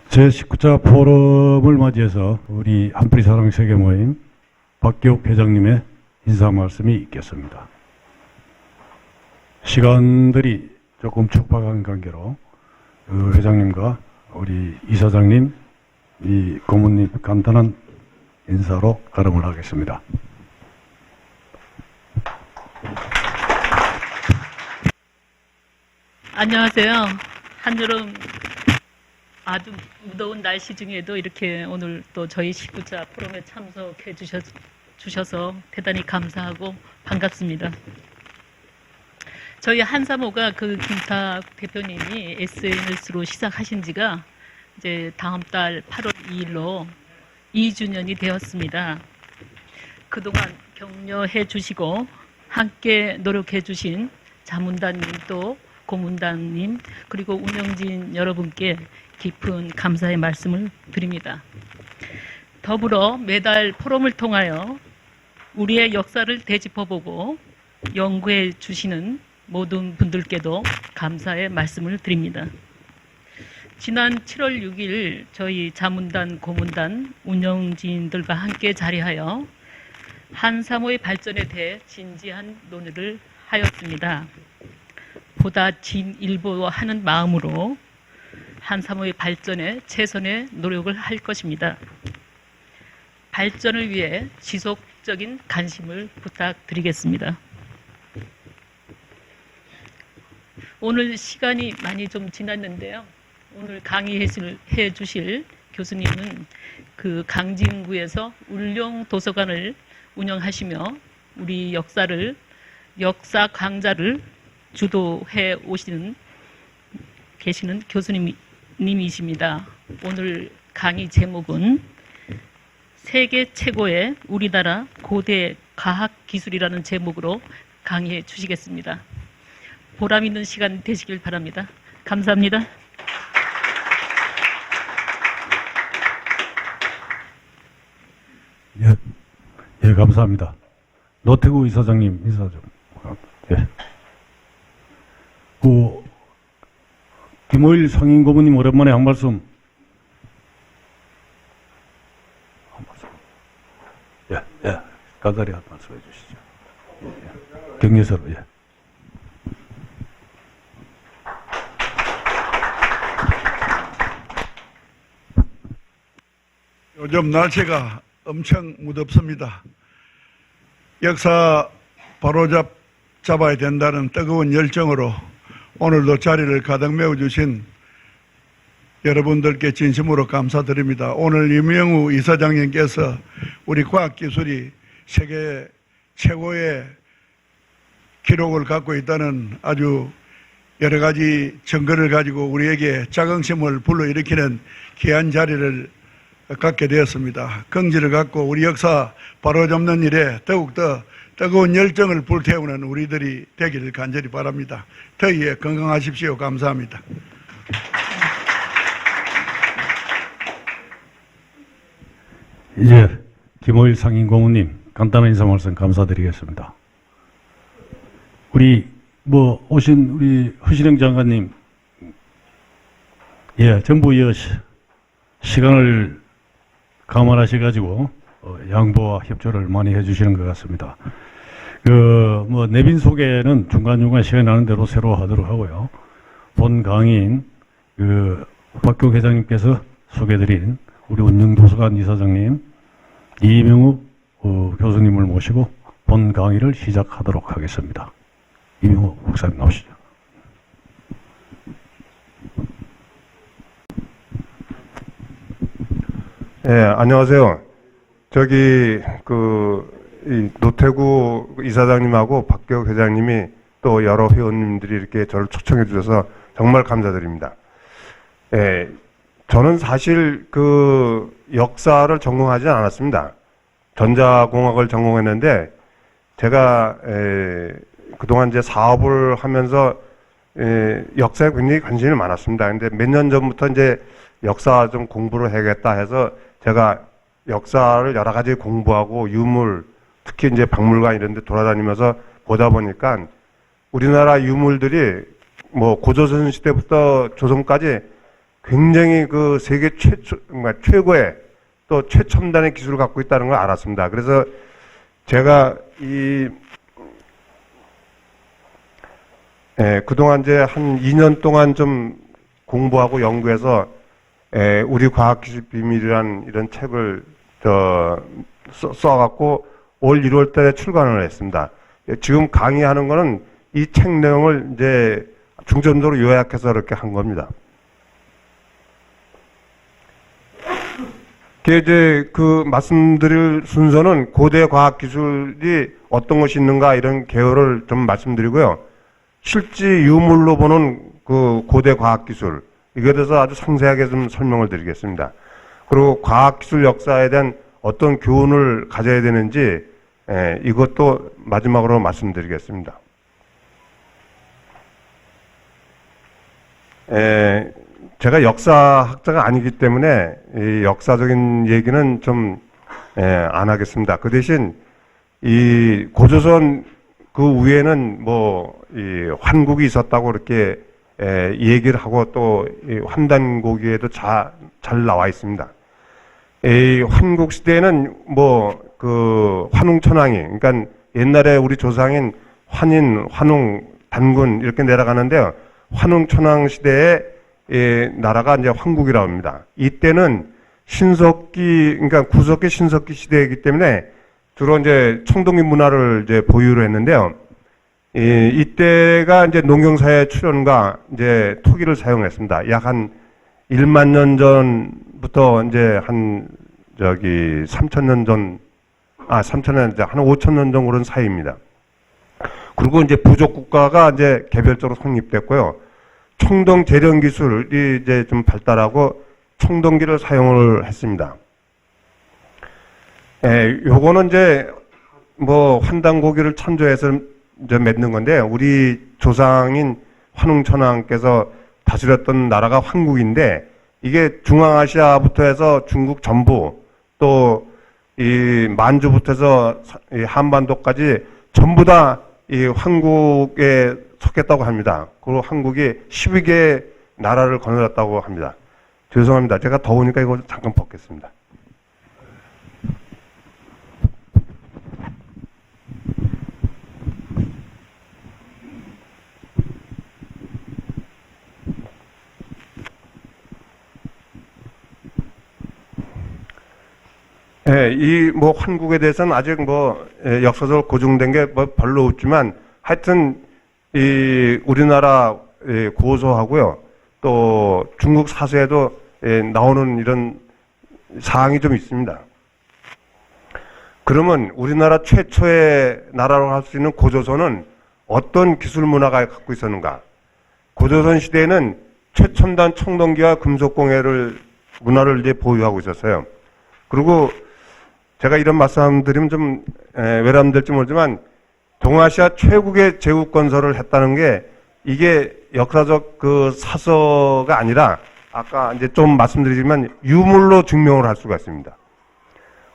제19차 포럼을 맞이해서 우리 한뿌리 사랑 세계 모임 박기옥 회장님의 인사 말씀이 있겠습니다. 시간들이 조금 촉박한 관계로 회장님과 우리 이사장님, 이 고문님 간단한 인사로 가름을 하겠습니다. 안녕하세요. 한여름 아주 무더운 날씨 중에도 이렇게 오늘 또 저희 19차 포럼에 참석해 주셔서 대단히 감사하고 반갑습니다. 저희 한사모가 김탁 대표님이 SNS로 시작하신 지가 이제 다음 달 8월 2일로 2주년이 되었습니다. 그동안 격려해 주시고 함께 노력해 주신 자문단님 또 고문단님 그리고 운영진 여러분께 깊은 감사의 말씀을 드립니다. 더불어 매달 포럼을 통하여 우리의 역사를 되짚어보고 연구해 주시는 모든 분들께도 감사의 말씀을 드립니다. 지난 7월 6일 저희 자문단, 고문단, 운영진들과 함께 자리하여 한사모의 발전에 대해 진지한 논의를 하였습니다. 보다 진일보하는 마음으로 한사모의 발전에 최선의 노력을 할 것입니다. 발전을 위해 지속적인 관심을 부탁드리겠습니다. 오늘 시간이 많이 좀 지났는데요. 오늘 강의해 주실 교수님은 강진구에서 울릉 도서관을 운영하시며 우리 역사 강좌를 주도해 계시는 교수님이십니다. 오늘 강의 제목은 세계 최고의 우리나라 고대 과학기술이라는 제목으로 강의해 주시겠습니다. 보람 있는 시간 되시길 바랍니다. 감사합니다. 예, 감사합니다. 노태구 이사장님 인사 좀. 예. 김호일 상임고문님 오랜만에 한 말씀. 예, 간단히 한 말씀 해주시죠. 예. 격려서로, 예. 요즘 날씨가 엄청 무덥습니다. 역사 바로잡아야 된다는 뜨거운 열정으로 오늘도 자리를 가득 메워주신 여러분들께 진심으로 감사드립니다. 오늘 유명우 이사장님께서 우리 과학기술이 세계 최고의 기록을 갖고 있다는 아주 여러 가지 증거를 가지고 우리에게 자긍심을 불러일으키는 귀한 자리를 갖게 되었습니다. 긍지를 갖고 우리 역사 바로잡는 일에 더욱더 뜨거운 열정을 불태우는 우리들이 되기를 간절히 바랍니다. 더위에 건강하십시오. 감사합니다. 이제 김호일 상임고문님 간단한 인사 말씀 감사드리겠습니다. 우리 오신 우리 허신영 장관님, 예, 정부 시간을 감안하셔가지고 양보와 협조를 많이 해주시는 것 같습니다. 내빈 소개는 중간중간 시간 나는 대로 새로 하도록 하고요. 본 강의인 박교욱 회장님께서 소개드린 우리 운영도서관 이사장님 이명우 교수님을 모시고 본 강의를 시작하도록 하겠습니다. 이명우 목사님 나오시죠. 예, 안녕하세요. 이 노태구 이사장님하고 박기옥 회장님이 또 여러 회원님들이 이렇게 저를 초청해 주셔서 정말 감사드립니다. 예, 저는 사실 역사를 전공하지 않았습니다. 전자공학을 전공했는데 제가 그동안 이제 사업을 하면서 역사에 굉장히 관심이 많았습니다. 근데 몇 년 전부터 이제 역사 좀 공부를 해야겠다 해서 제가 역사를 여러 가지 공부하고 유물, 특히 이제 박물관 이런 데 돌아다니면서 보다 보니까 우리나라 유물들이 고조선 시대부터 조선까지 굉장히 그 세계 최고의 또 최첨단의 기술을 갖고 있다는 걸 알았습니다. 그래서 제가 그동안 이제 한 2년 동안 좀 공부하고 연구해서 우리 과학기술 비밀이라는 이런 책을 써갖고 올 1월 달에 출간을 했습니다. 지금 강의하는 거는 이 책 내용을 이제 중점적으로 요약해서 이렇게 한 겁니다. 이제 그 말씀드릴 순서는 고대 과학기술이 어떤 것이 있는가 이런 개요를 좀 말씀드리고요. 실제 유물로 보는 그 고대 과학기술, 이거에 대해서 아주 상세하게 좀 설명을 드리겠습니다. 그리고 과학기술 역사에 대한 어떤 교훈을 가져야 되는지 이것도 마지막으로 말씀드리겠습니다. 제가 역사학자가 아니기 때문에 이 역사적인 얘기는 좀 안 하겠습니다. 그 대신 이 고조선 그 위에는 뭐 이 환국이 있었다고 이렇게 얘기를 하고 또 이 환단고기에도 잘 나와 있습니다. 이 환국 시대에는 뭐 그 환웅천왕이, 그러니까 옛날에 우리 조상인 환인, 환웅, 단군 이렇게 내려가는데요. 환웅천왕 시대에 나라가 이제 황국이라고 합니다. 이때는 신석기, 그러니까 구석기 신석기 시대이기 때문에 주로 이제 청동기 문화를 이제 보유를 했는데요. 이때가 이제 농경사회 출현과 이제 토기를 사용했습니다. 약 한 1만 년 전부터 이제 한 3,000년 전, 3,000년 전, 한 5,000년 정도 그런 사이입니다. 그리고 이제 부족 국가가 이제 개별적으로 성립됐고요. 청동 재련 기술이 이제 좀 발달하고 청동기를 사용을 했습니다. 요거는 이제 뭐 환단고기를 천조해서 이제 맺는 건데, 우리 조상인 환웅천왕께서 다스렸던 나라가 황국인데, 이게 중앙아시아부터 해서 중국 전부, 또 이 만주부터 해서 이 한반도까지 전부 다 이 황국에 속했다고 합니다. 그리고 한국이 12개의 나라를 거느렸다고 합니다. 죄송합니다. 제가 더우니까 이거 잠깐 벗겠습니다. 이 뭐 환국에 대해서는 아직 뭐 역사적으로 고증된 게 뭐 별로 없지만, 하여튼 이 우리나라 고소하고요, 또 중국 사서에도 나오는 이런 사항이 좀 있습니다. 그러면 우리나라 최초의 나라로 할 수 있는 고조선은 어떤 기술 문화가 갖고 있었는가? 고조선 시대에는 최첨단 청동기와 금속공예를 문화를 이제 보유하고 있었어요. 그리고 제가 이런 말씀드리면 좀 외람될지 모르지만, 동아시아 최국의 제국 건설을 했다는 게 이게 역사적 그 사서가 아니라 아까 이제 좀 말씀드리지만 유물로 증명을 할 수가 있습니다.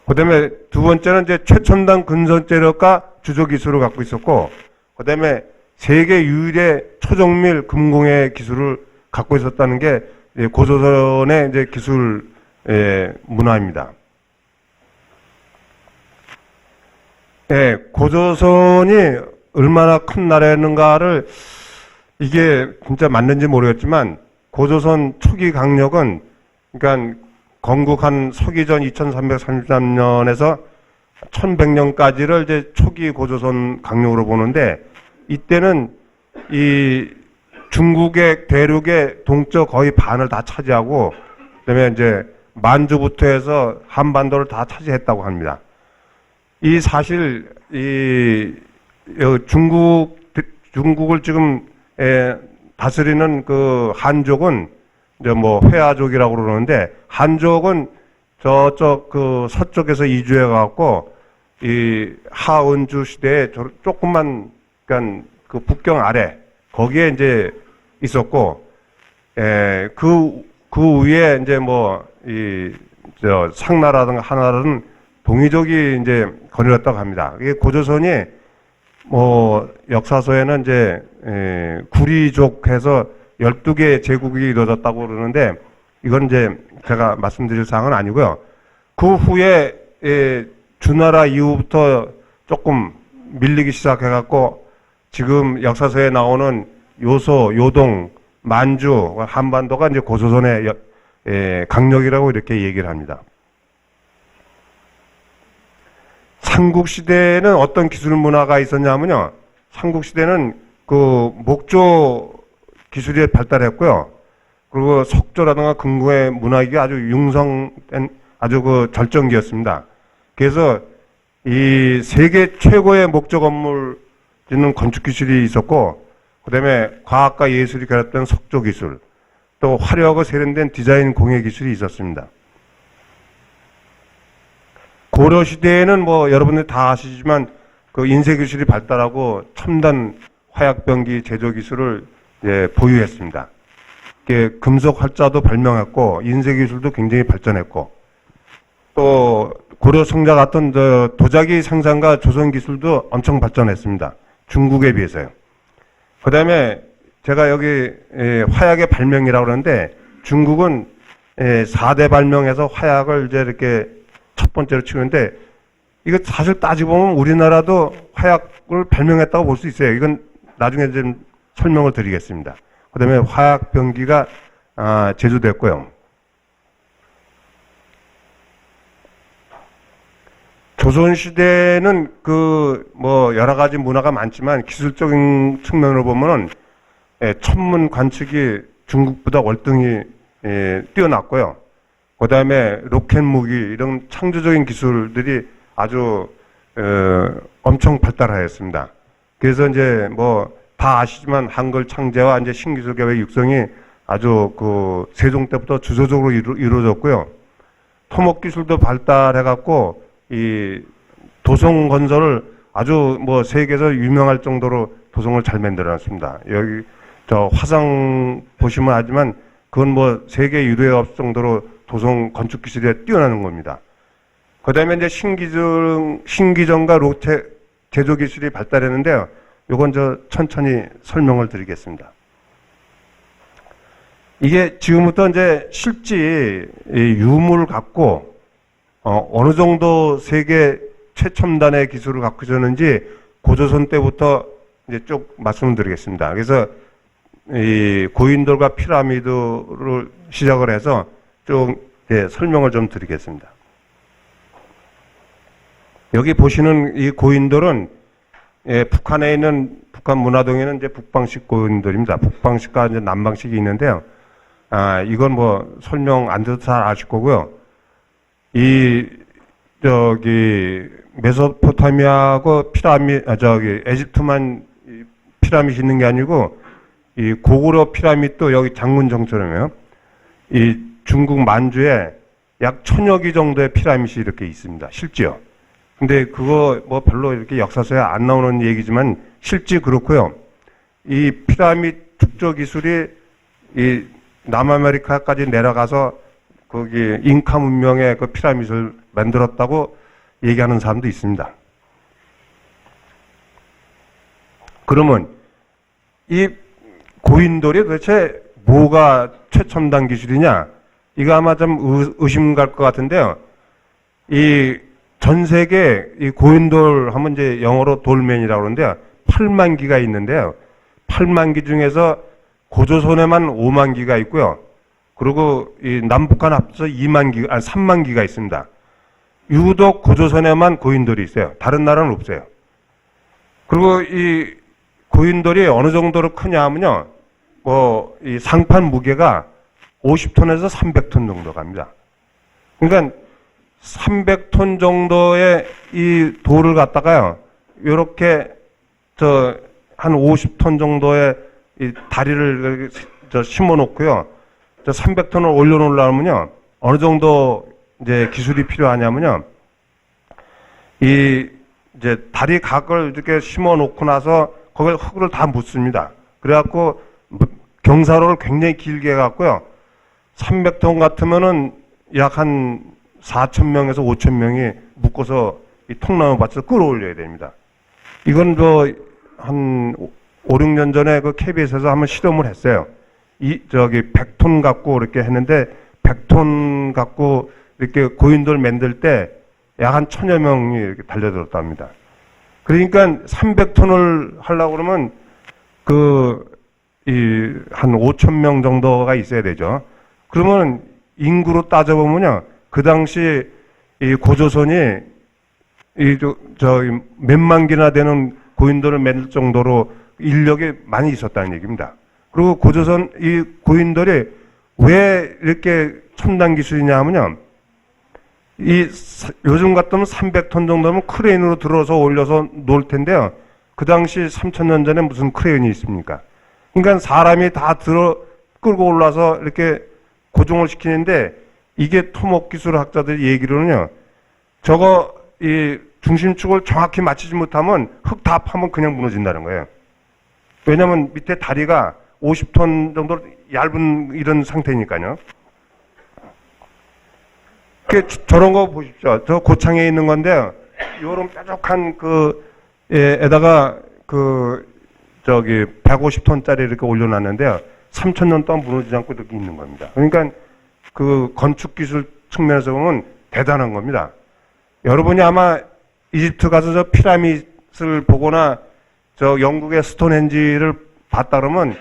그다음에 두 번째는 이제 최첨단 근선재력과 주조 기술을 갖고 있었고, 그다음에 세계 유일의 초정밀 금공예 기술을 갖고 있었다는 게 고조선의 이제 기술 문화입니다. 고조선이 얼마나 큰 나라였는가를, 이게 진짜 맞는지 모르겠지만, 고조선 초기 강력은, 그러니까 건국한 서기전 2333년에서 1100년까지를 이제 초기 고조선 강력으로 보는데, 이때는 이 중국의 대륙의 동쪽 거의 반을 다 차지하고, 그다음에 이제 만주부터 해서 한반도를 다 차지했다고 합니다. 이 사실 이 중국을 지금 다스리는 그 한족은 이제 뭐 회화족이라고 그러는데, 한족은 저쪽 그 서쪽에서 이주해 갖고 이 하은주 시대에 조금만, 그러니까 그 북경 아래 거기에 이제 있었고, 그 위에 이제 뭐 저 상나라든가 하나라든 동이족이 이제 거느렸다고 합니다. 이게 고조선이 뭐 역사서에는 이제 구리족 해서 12개의 제국이 이루어졌다고 그러는데, 이건 이제 제가 말씀드릴 사항은 아니고요. 그 후에 주나라 이후부터 조금 밀리기 시작해갖고 지금 역사서에 나오는 요소, 요동, 만주, 한반도가 이제 고조선의 강력이라고 이렇게 얘기를 합니다. 삼국시대에는 어떤 기술 문화가 있었냐면요. 삼국시대는 그 목조 기술이 발달했고요. 그리고 석조라든가 금고의 문화가 아주 융성된 아주 그 절정기였습니다. 그래서 이 세계 최고의 목조 건물 짓는 건축 기술이 있었고, 그 다음에 과학과 예술이 결합된 석조 기술, 또 화려하고 세련된 디자인 공예 기술이 있었습니다. 고려 시대에는 뭐 여러분들 다 아시지만 그 인쇄 기술이 발달하고 첨단 화약병기 제조 기술을 보유했습니다. 금속 활자도 발명했고 인쇄 기술도 굉장히 발전했고, 또 고려 성자 같은 도자기 생산과 조선 기술도 엄청 발전했습니다. 중국에 비해서요. 그 다음에 제가 여기 화약의 발명이라고 그러는데, 중국은 4대 발명에서 화약을 이제 이렇게 첫 번째로 치우는데, 이거 사실 따지고 보면 우리나라도 화약을 발명했다고 볼 수 있어요. 이건 나중에 좀 설명을 드리겠습니다. 그 다음에 화약 병기가 제조됐고요. 조선시대는 뭐 여러 가지 문화가 많지만 기술적인 측면으로 보면은 천문 관측이 중국보다 월등히 뛰어났고요. 그 다음에 로켓 무기 이런 창조적인 기술들이 아주 엄청 발달하였습니다. 그래서 이제 뭐 다 아시지만 한글 창제와 이제 신기술 개발 육성이 아주 그 세종 때부터 주도적으로 이루어졌고요. 토목 기술도 발달해갖고 이 도성 건설을 아주 뭐 세계에서 유명할 정도로 도성을 잘 만들어놨습니다. 여기 저 화상 보시면 알지만 그건 뭐 세계 유례 없을 정도로 도성 건축 기술에 뛰어나는 겁니다. 그 다음에 이제 신기전과 로테 제조 기술이 발달했는데요. 요건 저 천천히 설명을 드리겠습니다. 이게 지금부터 이제 실제 유물을 갖고 어느 정도 세계 최첨단의 기술을 갖고 있었는지 고조선 때부터 이제 쭉 말씀을 드리겠습니다. 그래서 이 고인돌과 피라미드를 시작을 해서 쭉 설명을 좀 드리겠습니다. 여기 보시는 이 고인돌은 북한에 있는 북한 문화동에는 이제 북방식 고인돌입니다. 북방식과 이제 남방식이 있는데요. 이건 뭐 설명 안 드려도 잘 아실 거고요. 메소포타미아하고 에집트만 피라미드 있는 게 아니고 이 고구려 피라미드도 여기 장문정처럼요. 이 중국 만주에 약 1000여 개 정도의 피라미드이 이렇게 있습니다. 실제요. 근데 그거 뭐 별로 이렇게 역사서에 안 나오는 얘기지만 실제 그렇고요. 이 피라미드 축조 기술이 이 남아메리카까지 내려가서 거기 잉카 문명의 그 피라미드를 만들었다고 얘기하는 사람도 있습니다. 그러면 이 고인돌이 도대체 뭐가 최첨단 기술이냐? 이거 아마 좀 의심 갈 것 같은데요. 이 전 세계 이 고인돌 하면 이제 영어로 돌맨이라고 그러는데요. 8만 기가 있는데요. 8만 기 중에서 고조선에만 5만 기가 있고요. 그리고 이 남북한 합쳐서 3만 기가 있습니다. 유독 고조선에만 고인돌이 있어요. 다른 나라는 없어요. 그리고 이 고인돌이 어느 정도로 크냐 하면요. 뭐 이 상판 무게가 50톤에서 300톤 정도 갑니다. 그러니까 300톤 정도의 이 돌을 갖다가요. 요렇게 한 50톤 정도의 이 다리를 심어 놓고요. 300톤을 올려 놓으려면요. 어느 정도 이제 기술이 필요하냐면요. 이 이제 다리 각을 이렇게 심어 놓고 나서 거기에 흙을 다 묻습니다. 그래갖고 경사로를 굉장히 길게 해갖고요. 300톤 같으면은 약 한 4,000명에서 5,000명이 묶어서 이 통나무 밭을 끌어올려야 됩니다. 이건 한 5, 6년 전에 그 KBS에서 한번 실험을 했어요. 100톤 갖고 이렇게 했는데 100톤 갖고 이렇게 고인돌 만들 때 약 한 1000여 명이 이렇게 달려들었다 합니다. 그러니까 300톤을 하려고 그러면 한 5,000명 정도가 있어야 되죠. 그러면 인구로 따져보면요. 그 당시 이 고조선이 몇만 개나 되는 고인돌을 만들 정도로 인력이 많이 있었다는 얘기입니다. 그리고 고조선 이 고인돌이 왜 이렇게 첨단 기술이냐 하면요. 요즘 같으면 300톤 정도면 크레인으로 들어서 올려서 놓을 텐데요. 그 당시 3,000년 전에 무슨 크레인이 있습니까? 그러니까 사람이 다 끌고 올라서 이렇게 고정을 시키는데 이게 토목기술 학자들이 얘기로는요. 이 중심축을 정확히 맞추지 못하면 흙 다 파면 그냥 무너진다는 거예요. 왜냐면 밑에 다리가 50톤 정도 얇은 이런 상태니까요. 저런 거 보십시오. 저 고창에 있는 건데요. 요런 뾰족한 에다가 150톤짜리 이렇게 올려놨는데요. 3,000년 동안 무너지지 않고 이렇게 있는 겁니다. 그러니까 그 건축 기술 측면에서 보면 대단한 겁니다. 여러분이 아마 이집트 가서 저 피라미드를 보거나 저 영국의 스톤헨지를 봤다 그러면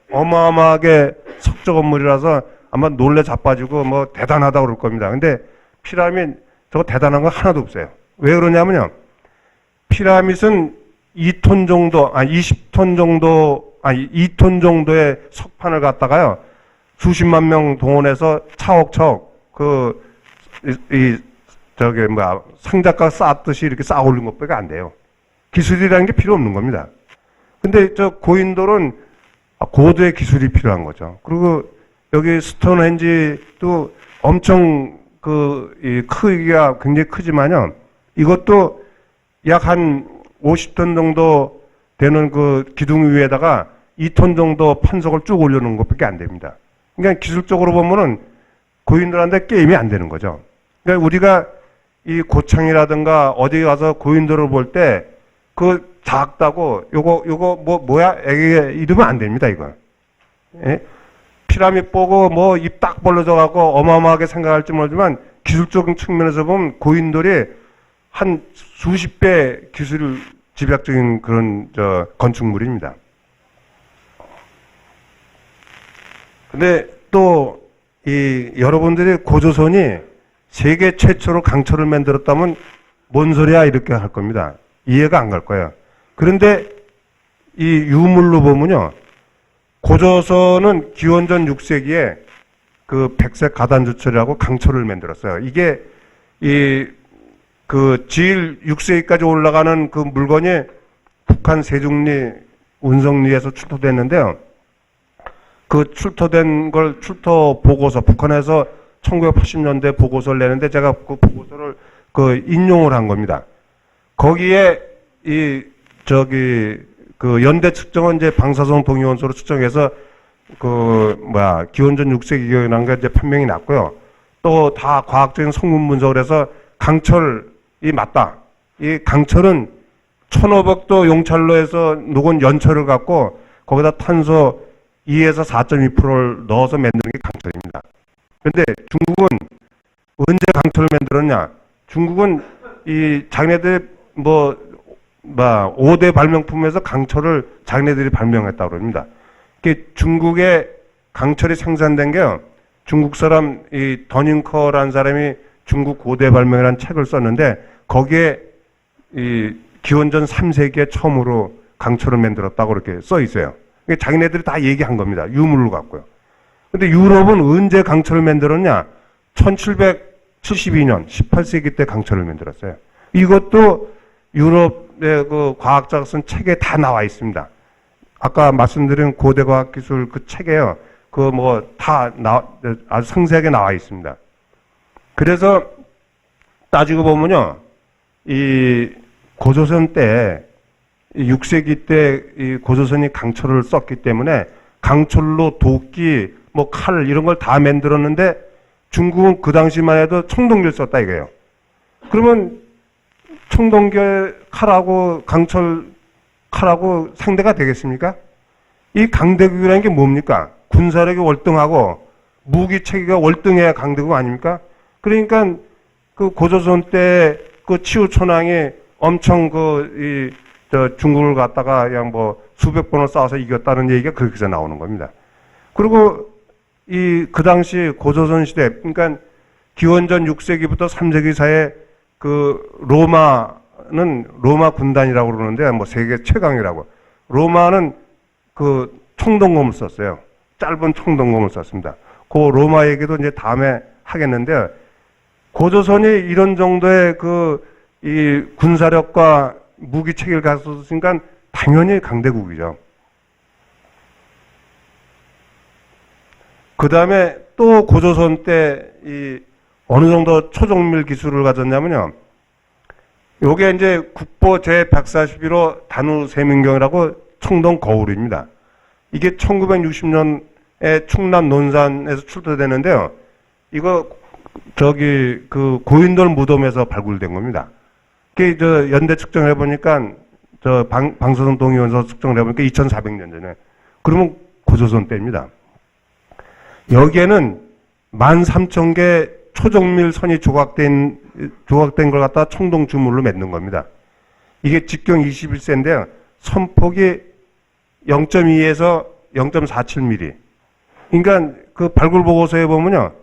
어마어마하게 석조 건물이라서 아마 놀래 자빠지고 뭐 대단하다고 그럴 겁니다. 근데 피라미드 저거 대단한 거 하나도 없어요. 왜 그러냐면요. 피라미드는 2톤 정도, 20톤 정도, 2톤 정도의 석판을 갖다가요. 수십만 명 동원해서 차곡차곡 상자가 쌓듯이 이렇게 쌓아 올린 것밖에 안 돼요. 기술이라는 게 필요 없는 겁니다. 근데 저 고인돌은 고도의 기술이 필요한 거죠. 그리고 여기 스톤헨지도 엄청 이 크기가 굉장히 크지만요. 이것도 약 한 50톤 정도 되는 그 기둥 위에다가 2톤 정도 판석을 쭉 올려놓은 것밖에 안 됩니다. 그러니까 기술적으로 보면은 고인돌한테 게임이 안 되는 거죠. 그러니까 우리가 이 고창이라든가 어디 가서 고인돌을 볼 때 그 작다고 요거 뭐야? 애기 이러면 안 됩니다, 이거. 예? 피라미드 보고 뭐 입 딱 벌려져 갖고 어마어마하게 생각할지 모르지만 기술적인 측면에서 보면 고인돌이 한 수십 배 기술 집약적인 그런 건축물입니다. 근데 또 여러분들이 고조선이 세계 최초로 강철을 만들었다면 뭔 소리야 이렇게 할 겁니다. 이해가 안 갈 거예요. 그런데 이 유물로 보면요. 고조선은 기원전 6세기에 그 백색 가단주철이라고 강철을 만들었어요. 이게 지일 6세기까지 올라가는 그 물건이 북한 세종리 운성리에서 출토됐는데요. 그 출토된 걸 출토 보고서, 북한에서 1980년대 보고서를 내는데 제가 그 보고서를 인용을 한 겁니다. 거기에 연대 측정은 이제 방사성 동위원소로 측정해서 기원전 6세기라는 게 이제 판명이 났고요. 또 다 과학적인 성분 분석을 해서 강철이 맞다. 이 강철은 1500도 용찰로에서 녹은 연철을 갖고 거기다 탄소 2에서 4.2%를 넣어서 만드는 게 강철입니다. 그런데 중국은 언제 강철을 만들었냐? 중국은 자기네들 5대 발명품에서 강철을 자기네들이 발명했다고 그럽니다. 중국의 강철이 생산된 게요. 중국 사람 더닝커라는 사람이 중국 고대 발명이라는 책을 썼는데 거기에 기원전 3세기에 처음으로 강철을 만들었다고 그렇게 써 있어요. 자기네들이 다 얘기한 겁니다. 유물로 갖고요. 근데 유럽은 언제 강철을 만들었냐? 1772년 18세기 때 강철을 만들었어요. 이것도 유럽의 그 과학자가 쓴 책에 다 나와 있습니다. 아까 말씀드린 고대과학기술 그 책에요. 아주 상세하게 나와 있습니다. 그래서 따지고 보면요. 이 고조선 때 6세기 때 이 고조선이 강철을 썼기 때문에 강철로 도끼, 칼 이런 걸 다 만들었는데 중국은 그 당시만 해도 청동기를 썼다 이거예요. 그러면 청동결 칼하고 강철 칼하고 상대가 되겠습니까? 이 강대국이라는 게 뭡니까? 군사력이 월등하고 무기 체계가 월등해야 강대국 아닙니까? 그러니까 그 고조선 때 그 치우천왕이 엄청 중국을 갖다가 그냥 뭐 수백 번을 싸워서 이겼다는 얘기가 그렇게 나오는 겁니다. 그리고 그 당시 고조선 시대, 그러니까 기원전 6세기부터 3세기 사이에 그 로마는 로마 군단이라고 그러는데 뭐 세계 최강이라고. 로마는 그 청동검을 썼어요. 짧은 청동검을 썼습니다. 그 로마 얘기도 이제 다음에 하겠는데, 고조선이 이런 정도의 이 군사력과 무기 체계를 갖췄으니까 당연히 강대국이죠. 그 다음에 또 고조선 때 어느 정도 초정밀 기술을 가졌냐면요. 요게 이제 국보 제141호 단우 세민경이라고 청동 거울입니다. 이게 1960년에 충남 논산에서 출토되는데요. 이거 그 고인돌 무덤에서 발굴된 겁니다. 그게 연대 측정을 해보니까 방소선 동의원서 측정을 해보니까 2400년 전에. 그러면 고조선 때입니다. 여기에는 13,000개 초정밀 선이 조각된 걸 갖다 청동 주물로 맺는 겁니다. 이게 직경 21세인데요. 선폭이 0.2에서 0.47mm. 그러니까 그 발굴 보고서에 보면요.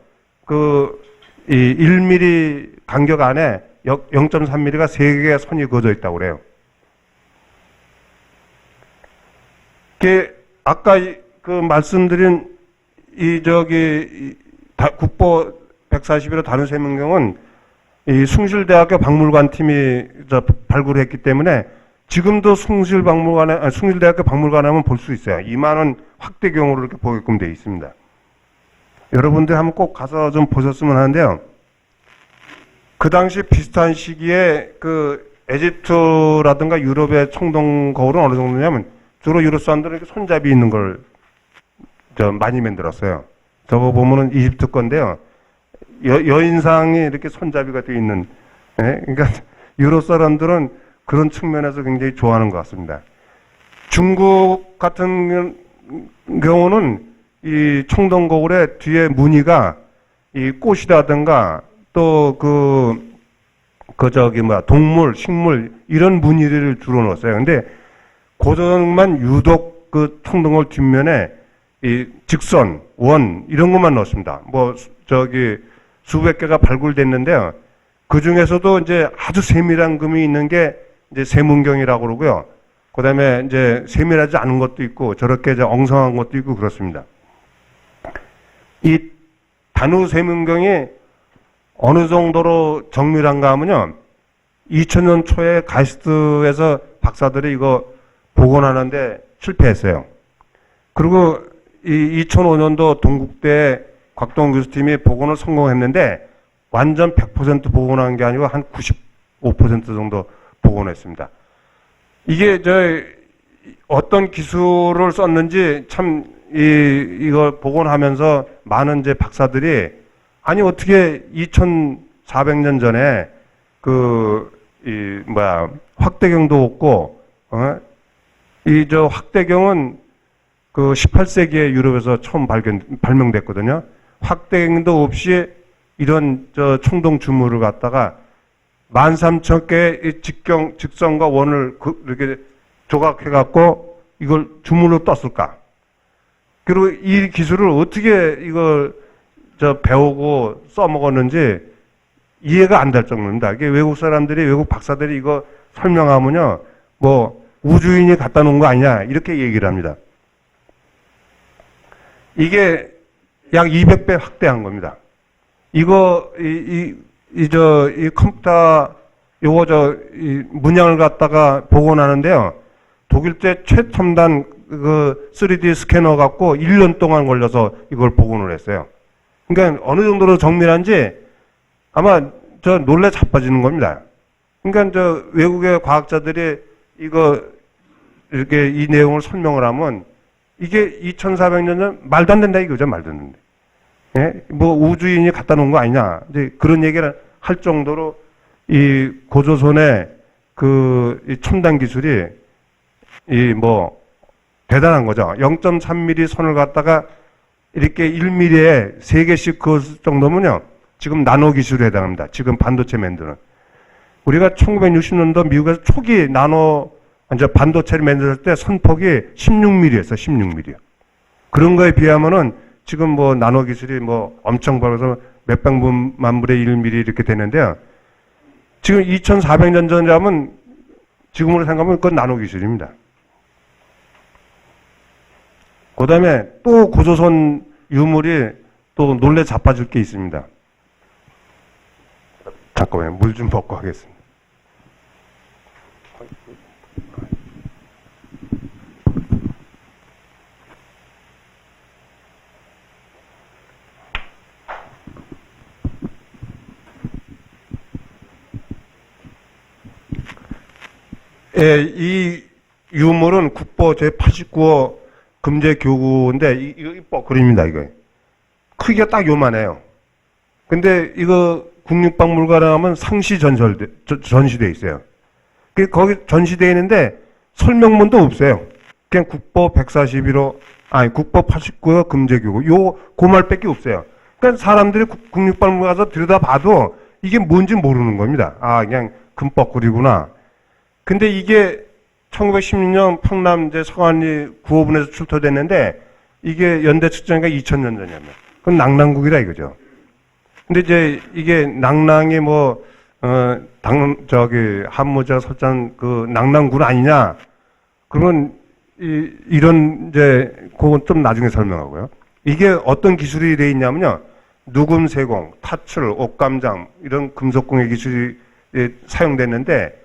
1mm 간격 안에 0.3mm가 3개의 선이 그어져 있다고 그래요. 아까 말씀드린 국보 141호 단우 세민경은 이 숭실대학교 박물관 팀이 발굴했기 때문에 지금도 숭실대학교 박물관에 하면 볼 수 있어요. 이만한 확대경으로 이렇게 보게끔 되어 있습니다. 여러분들 한번 꼭 가서 좀 보셨으면 하는데요. 그 당시 비슷한 시기에 에집트라든가 유럽의 청동 거울은 어느 정도냐면 주로 유럽 사람들은 이렇게 손잡이 있는 걸 많이 만들었어요. 저거 보면은 이집트 건데요. 여인상이 이렇게 손잡이가 되어 있는, 그러니까 유럽 사람들은 그런 측면에서 굉장히 좋아하는 것 같습니다. 중국 같은 경우는 이 청동 거울의 뒤에 무늬가 이 꽃이라든가 또 동물, 식물 이런 무늬를 주로 넣었어요. 근데 고조선만 유독 그 청동 거울 뒷면에 이 직선, 원 이런 것만 넣었습니다. 수백 개가 발굴됐는데요. 그 중에서도 이제 아주 세밀한 금이 있는 게 이제 세문경이라고 그러고요. 그 다음에 이제 세밀하지 않은 것도 있고 저렇게 이제 엉성한 것도 있고 그렇습니다. 이 단우 세문경이 어느 정도로 정밀한가 하면요. 2000년 초에 가이스트에서 박사들이 이거 복원하는데 실패했어요. 그리고 2005년도 동국대 곽동 교수팀이 복원을 성공했는데 완전 100% 복원한 게 아니고 한 95% 정도 복원했습니다. 이게 어떤 기술을 썼는지 참 이걸 복원하면서 많은 이제 박사들이 아니 어떻게 2400년 전에 확대경도 없고 확대경은 18세기에 유럽에서 처음 발명됐거든요. 확대경도 없이 이런 청동 주물을 갖다가 13,000개의 직선과 원을 이렇게 조각해갖고 이걸 주물로 떴을까? 그리고 이 기술을 어떻게 이걸 배우고 써먹었는지 이해가 안 될 정도입니다. 이게 외국 박사들이 이거 설명하면요, 우주인이 갖다 놓은 거 아니냐, 이렇게 얘기를 합니다. 이게 약 200배 확대한 겁니다. 이 컴퓨터, 문양을 갖다가 복원하는데요. 독일제 최첨단 3D 스캐너 갖고 1년 동안 걸려서 이걸 복원을 했어요. 그러니까 어느 정도로 정밀한지 아마 놀래 자빠지는 겁니다. 그러니까 외국의 과학자들이 이렇게 이 내용을 설명을 하면 이게 2400년 전 말도 안 된다 이거죠, 말도 안 된다. 예? 우주인이 갖다 놓은 거 아니냐. 이제 그런 얘기를 할 정도로 이 고조선의 이 첨단 기술이 대단한 거죠. 0.3mm 선을 갖다가 이렇게 1mm에 3개씩 그 정도면요. 지금 나노 기술에 해당합니다. 지금 반도체 만드는. 우리가 1960년도 미국에서 초기 반도체를 만들었을 때 선폭이 16mm였어요. 16mm. 그런 거에 비하면은 지금 뭐 나노 기술이 뭐 엄청 벌어서 몇백만 분의 1mm 이렇게 되는데요. 지금 2400년 전이라면 지금으로 생각하면 그건 나노 기술입니다. 그 다음에 또 고조선 유물이 또 놀래 자빠질 게 있습니다. 잠깐만요. 물 좀 먹고 하겠습니다. 예, 이 유물은 국보 제89호 금제교구인데, 이거 그림입니다, 이거. 크기가 딱 요만해요. 근데 이거 국립박물관에 가면 상시 전시돼 있어요. 거기 전시되어 있는데 설명문도 없어요. 그냥 국보 141호, 국보 89호 금제교구. 그 말밖에 없어요. 그러니까 사람들이 국립박물관 가서 들여다봐도 이게 뭔지 모르는 겁니다. 그냥 금뻐꾸리구나. 근데 이게 1916년 평남 이제 서안리 9호분에서 출토됐는데 이게 연대 측정이가 2000년 전이었네. 그건 낭랑국이다 이거죠. 근데 이제 이게 낭랑이 한무자 설정 그 낭랑군 아니냐? 그러면 이런 이제 그건 좀 나중에 설명하고요. 이게 어떤 기술이 돼 있냐면요. 누금 세공, 타출, 옥감장 이런 금속공예 기술이 사용됐는데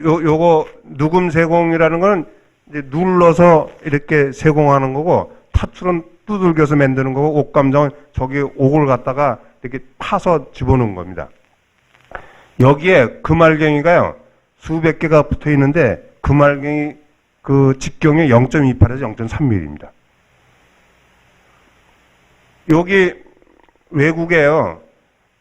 요거 누금 세공이라는 거는 이제 눌러서 이렇게 세공하는 거고 타출은 두들겨서 만드는 거고 옥감정은 저기 옥을 갖다가 이렇게 파서 집어넣은 겁니다. 여기에 금알갱이가요 수백 개가 붙어 있는데 금알갱이 그 직경이 0.28에서 0.3mm입니다. 여기 외국에요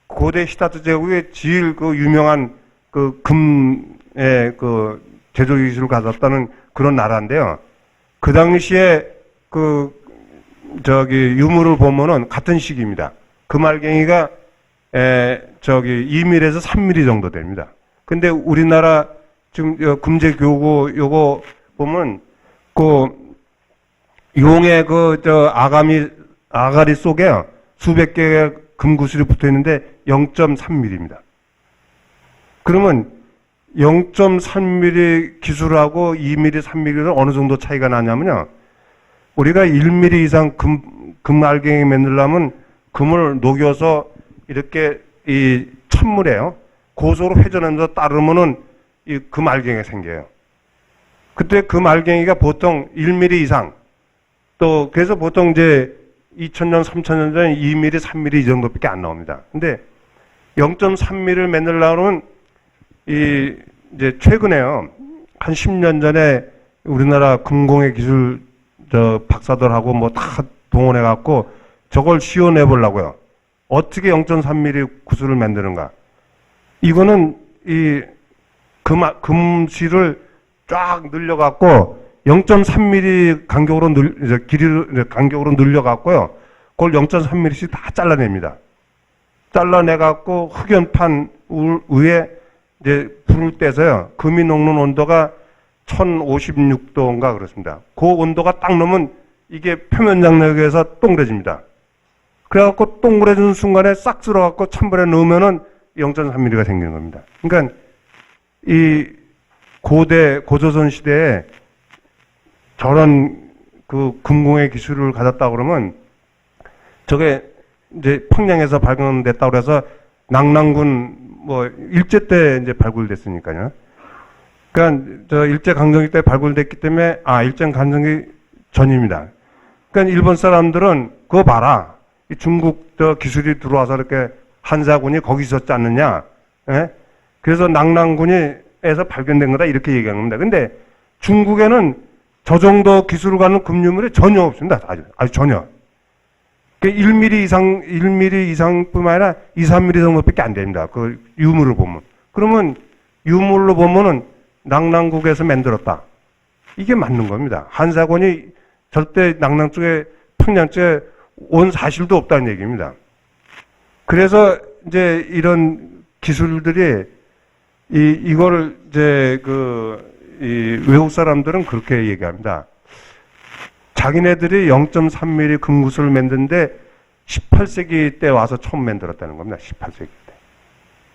고대 히타트 제국의 제일 그 유명한 그 금의 그 제조 기술을 가졌다는 그런 나라인데요. 그 당시에 유물을 보면은 같은 시기입니다. 금알갱이가 2mm에서 3mm 정도 됩니다. 근데 우리나라 지금 금제교구 요거 보면 용의 아가리 속에 수백 개의 금구슬이 붙어 있는데 0.3mm입니다. 그러면 0.3mm 기술하고 2mm, 3mm는 어느 정도 차이가 나냐면요. 우리가 1mm 이상 금알갱이 만들려면 금을 녹여서 이렇게 이 찬물에요. 고소로 회전해서 따르면은 이 금알갱이가 생겨요. 그때 금알갱이가 보통 1mm 이상 또 그래서 보통 이제 2000년, 3000년 전에 2mm, 3mm 이 정도밖에 안 나옵니다. 근데 0.3mm를 만들려면 이제 최근에요. 한 10년 전에 우리나라 금공예 기술 박사들하고 다 동원해 갖고 저걸 시연해 보려고요. 어떻게 0.3mm 구슬을 만드는가? 이거는 이 금실을 쫙 늘려 갖고 0.3mm 간격으로 간격으로 늘려 갖고요. 그걸 0.3mm씩 다 잘라냅니다. 잘라내 갖고 흑연판 위에 이제 불을 떼서요. 금이 녹는 온도가 1056도인가 그렇습니다. 그 온도가 딱 넘으면 이게 표면 장력에서 동그래집니다. 그래갖고 동그래지는 순간에 싹 쓸어갖고 찬물에 넣으면은 0.3mm가 생기는 겁니다. 그러니까 이 고조선 시대에 저런 그 금공예 기술을 가졌다 그러면 저게 이제 평양에서 발견됐다고 그래서 낭랑군 일제 때 이제 발굴됐으니까요. 그러니까 일제 강점기 때 발굴됐기 때문에 일제 강점기 전입니다. 그러니까 일본 사람들은 그거 봐라. 이 중국 기술이 들어와서 이렇게 한사군이 거기 있었지 않느냐. 예? 그래서 낭랑군에서 발견된 거다 이렇게 얘기하는 겁니다. 근데 중국에는 저 정도 기술을 가는 금유물이 전혀 없습니다. 아주 전혀. 1mm 이상뿐만 아니라 2, 3mm 정도밖에 안 됩니다. 그 유물을 보면. 그러면 유물로 보면은 낭랑국에서 만들었다. 이게 맞는 겁니다. 한사군이 절대 낭랑 쪽에 평양째 온 사실도 없다는 얘기입니다. 그래서 이제 이런 기술들이 이거를 이제 이 외국 사람들은 그렇게 얘기합니다. 자기네들이 0.3mm 금구슬을 만드는데 18세기 때 와서 처음 만들었다는 겁니다. 18세기 때.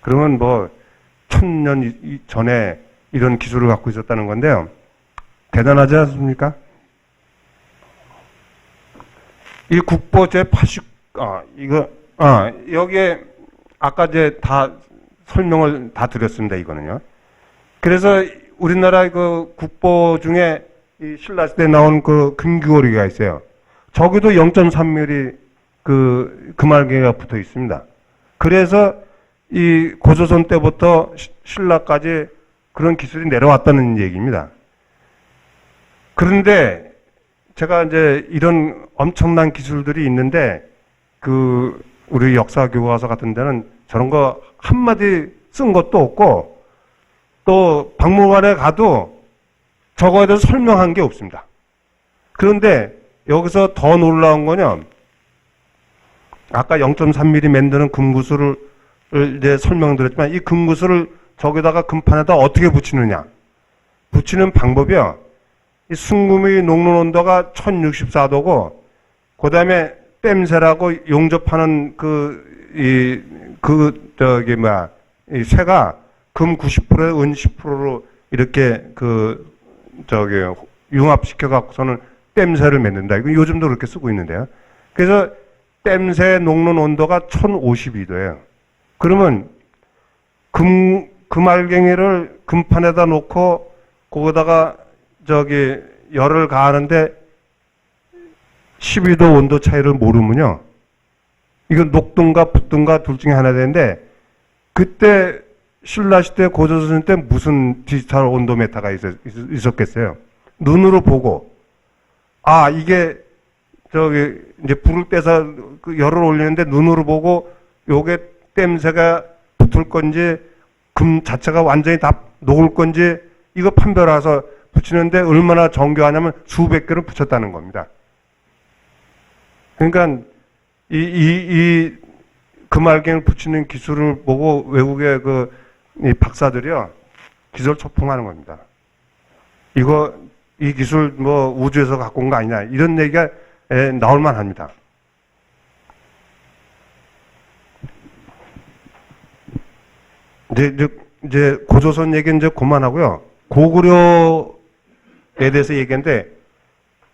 그러면 뭐 1000년 전에 이런 기술을 갖고 있었다는 건데요. 대단하지 않습니까? 이 국보 제80, 여기에 아까 이제 다 설명을 다 드렸습니다. 이거는요. 그래서 우리나라 그 국보 중에 이 신라시대에 나온 그 금귀고리가 있어요. 저기도 0.3mm 금알갱이가 붙어 있습니다. 그래서 이 고조선 때부터 신라까지 그런 기술이 내려왔다는 얘기입니다. 그런데 제가 이제 이런 엄청난 기술들이 있는데 우리 역사 교과서 같은 데는 저런 거 한마디 쓴 것도 없고 또 박물관에 가도 저거에 대해서 설명한 게 없습니다. 그런데 여기서 더 놀라운 거는 아까 0.3mm 만드는 금구슬을 이제 설명드렸지만 이 금구슬을 저기다가 금판에다 어떻게 붙이느냐. 붙이는 방법이요. 이 순금의 녹는 온도가 1064도고 그 다음에 땜새라고 용접하는 이 쇠가 금 90%에 은 10%로 이렇게 융합시켜 갖고서는 땜새를 맺는다. 이거 요즘도 그렇게 쓰고 있는데요. 그래서 땜새 녹는 온도가 1052도예요. 그러면 금알갱이를 금판에다 놓고 거기다가 열을 가하는데 12도 온도 차이를 모르면요. 이건 녹든가 붙든가 둘 중에 하나 되는데 그때 신라시대 고조선 때 무슨 디지털 온도메타가 있었겠어요. 눈으로 보고 이게 이제 불을 떼서 열을 올리는데 눈으로 보고 요게 땜새가 붙을 건지 금 자체가 완전히 다 녹을 건지 이거 판별해서 붙이는데 얼마나 정교하냐면 수백 개를 붙였다는 겁니다. 그러니까 이 금알갱이를 붙이는 기술을 보고 외국의 이 박사들이요 기절초풍하는 겁니다. 이 기술 뭐 우주에서 갖고 온 거 아니냐 이런 얘기가 나올만 합니다. 이제 고조선 얘기는 이제 그만하고요. 고구려에 대해서 얘기했는데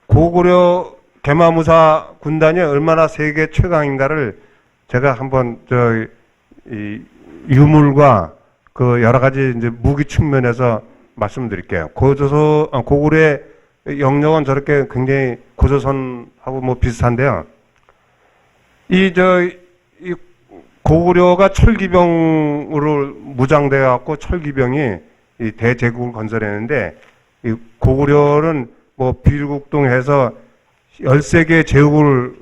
고구려 개마무사 군단이 얼마나 세계 최강인가를 제가 한번 이 유물과 여러 가지 이제 무기 측면에서 말씀드릴게요. 고구려의 영역은 저렇게 굉장히 고조선하고 뭐 비슷한데요. 이 고구려가 철기병으로 무장되어 갖고 철기병이 이 대제국을 건설했는데 이 고구려는 뭐 비일국동해서 13개의 제국을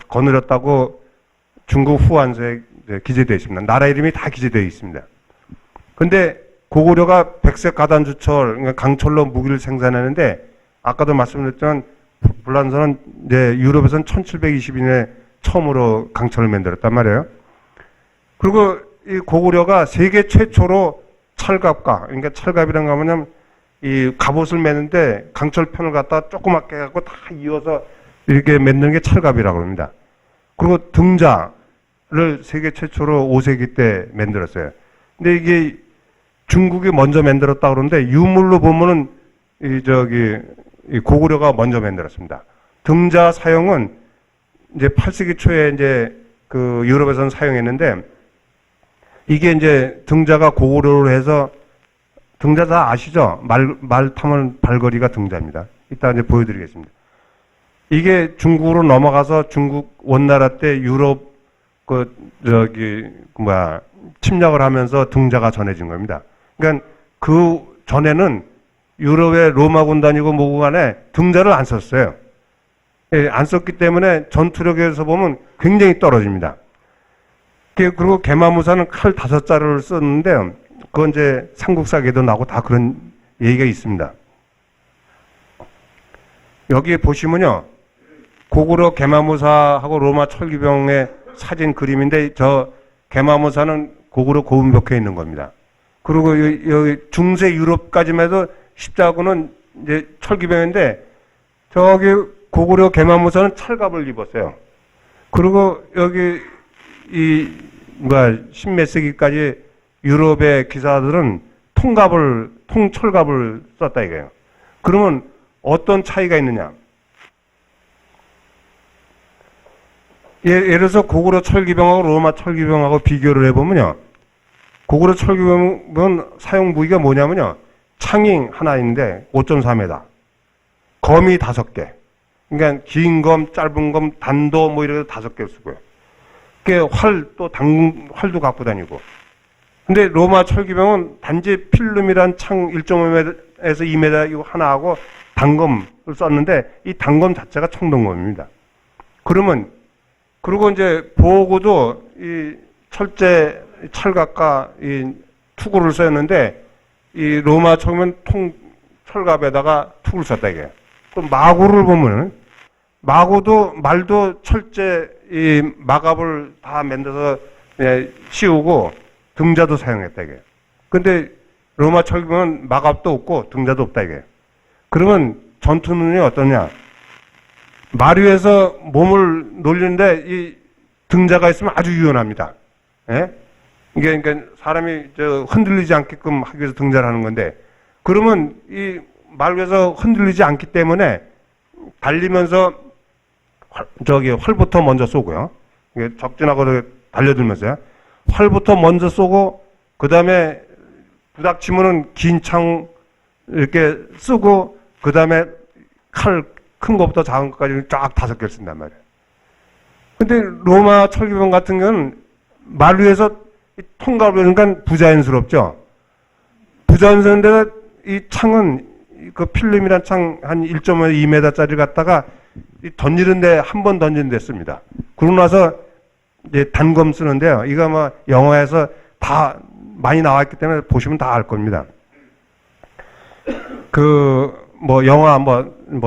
거느렸다고 중국 후한서에 기재되어 있습니다. 나라 이름이 다 기재되어 있습니다. 근데 고구려가 백색 가단주철, 그러니까 강철로 무기를 생산하는데 아까도 말씀드렸지만 불란서는 이제 유럽에서는 1720년에 처음으로 강철을 만들었단 말이에요. 그리고 이 고구려가 세계 최초로 철갑과, 그러니까 철갑이란 거 뭐냐면 이 갑옷을 매는데 강철편을 갖다 조그맣게 해갖고 다 이어서 이렇게 만드는 게 철갑이라고 합니다. 그리고 등자를 세계 최초로 5세기 때 만들었어요. 근데 이게 중국이 먼저 만들었다 그러는데 유물로 보면은 이 고구려가 먼저 만들었습니다. 등자 사용은 이제 8세기 초에 이제 유럽에서는 사용했는데 이게 이제 등자가 고구려로 해서 등자 다 아시죠? 말 타면 발걸이가 등자입니다. 이따 이제 보여드리겠습니다. 이게 중국으로 넘어가서 중국 원나라 때 유럽 침략을 하면서 등자가 전해진 겁니다. 그러니까 그 전에는 유럽의 로마 군단이고 뭐고 간에 등자를 안 썼어요. 예, 안 썼기 때문에 전투력에서 보면 굉장히 떨어집니다. 그리고 개마무사는 칼 5자루를 썼는데 그건 이제 삼국사기도 나고 다 그런 얘기가 있습니다. 여기에 보시면요. 고구려 개마무사하고 로마 철기병의 사진 그림인데 저 개마무사는 고구려 고운벽해에 있는 겁니다. 그리고 여기 중세 유럽까지만 해도 십자군은 이제 철기병인데 저기 고구려 개마무사는 철갑을 입었어요. 그리고 여기 십몇 세기까지 유럽의 기사들은 통철갑을 썼다 이거예요. 그러면 어떤 차이가 있느냐? 예를 들어서 고구려 철기병하고 로마 철기병하고 비교를 해보면요. 고구려 철기병은 사용 무기가 뭐냐면요. 창이 하나 있는데 5.4m. 검이 5개. 그러니까 긴 검, 짧은 검, 단도 뭐 이렇게 5개를 쓰고요. 활도 갖고 다니고. 근데 로마 철기병은 단지 필름이란 창 1.5m에서 2m 이거 하나하고 단검을 썼는데 이 단검 자체가 청동검입니다. 그리고 이제 보호구도 이 철갑과 이 투구를 썼는데 이 로마 철기병은 철갑에다가 투구를 썼다 이게. 또 마구를 보면은 말도 철제 이 마갑을 다 만들어서 씌우고 등자도 사용했다 이게. 근데 로마 철기병은 마갑도 없고 등자도 없다 이게. 그러면 전투는이 어떠냐? 말 위에서 몸을 놀리는데 이 등자가 있으면 아주 유연합니다. 예? 이게 그러니까 사람이 흔들리지 않게끔 하기 위해서 등자를 하는 건데 그러면 이 말 위에서 흔들리지 않기 때문에 달리면서 활부터 먼저 쏘고요. 적진하고 달려들면서요. 활부터 먼저 쏘고 그 다음에 부닥치면은 긴 창 이렇게 쓰고 그 다음에 칼 큰 것부터 작은 것까지 쫙 5개를 쓴단 말이에요. 근데 로마 철기병 같은 경우는 말 위에서 통갑을 그러니까 부자연스럽죠. 부자연스러운데 이 창은 그 필름이란 창 한 1.5, 2m짜리 갖다가 던지는데 한 번 던지는데 씁니다. 그러고 나서 이제 단검 쓰는데요. 이거 뭐 영화에서 다 많이 나왔기 때문에 보시면 다 알 겁니다. 영화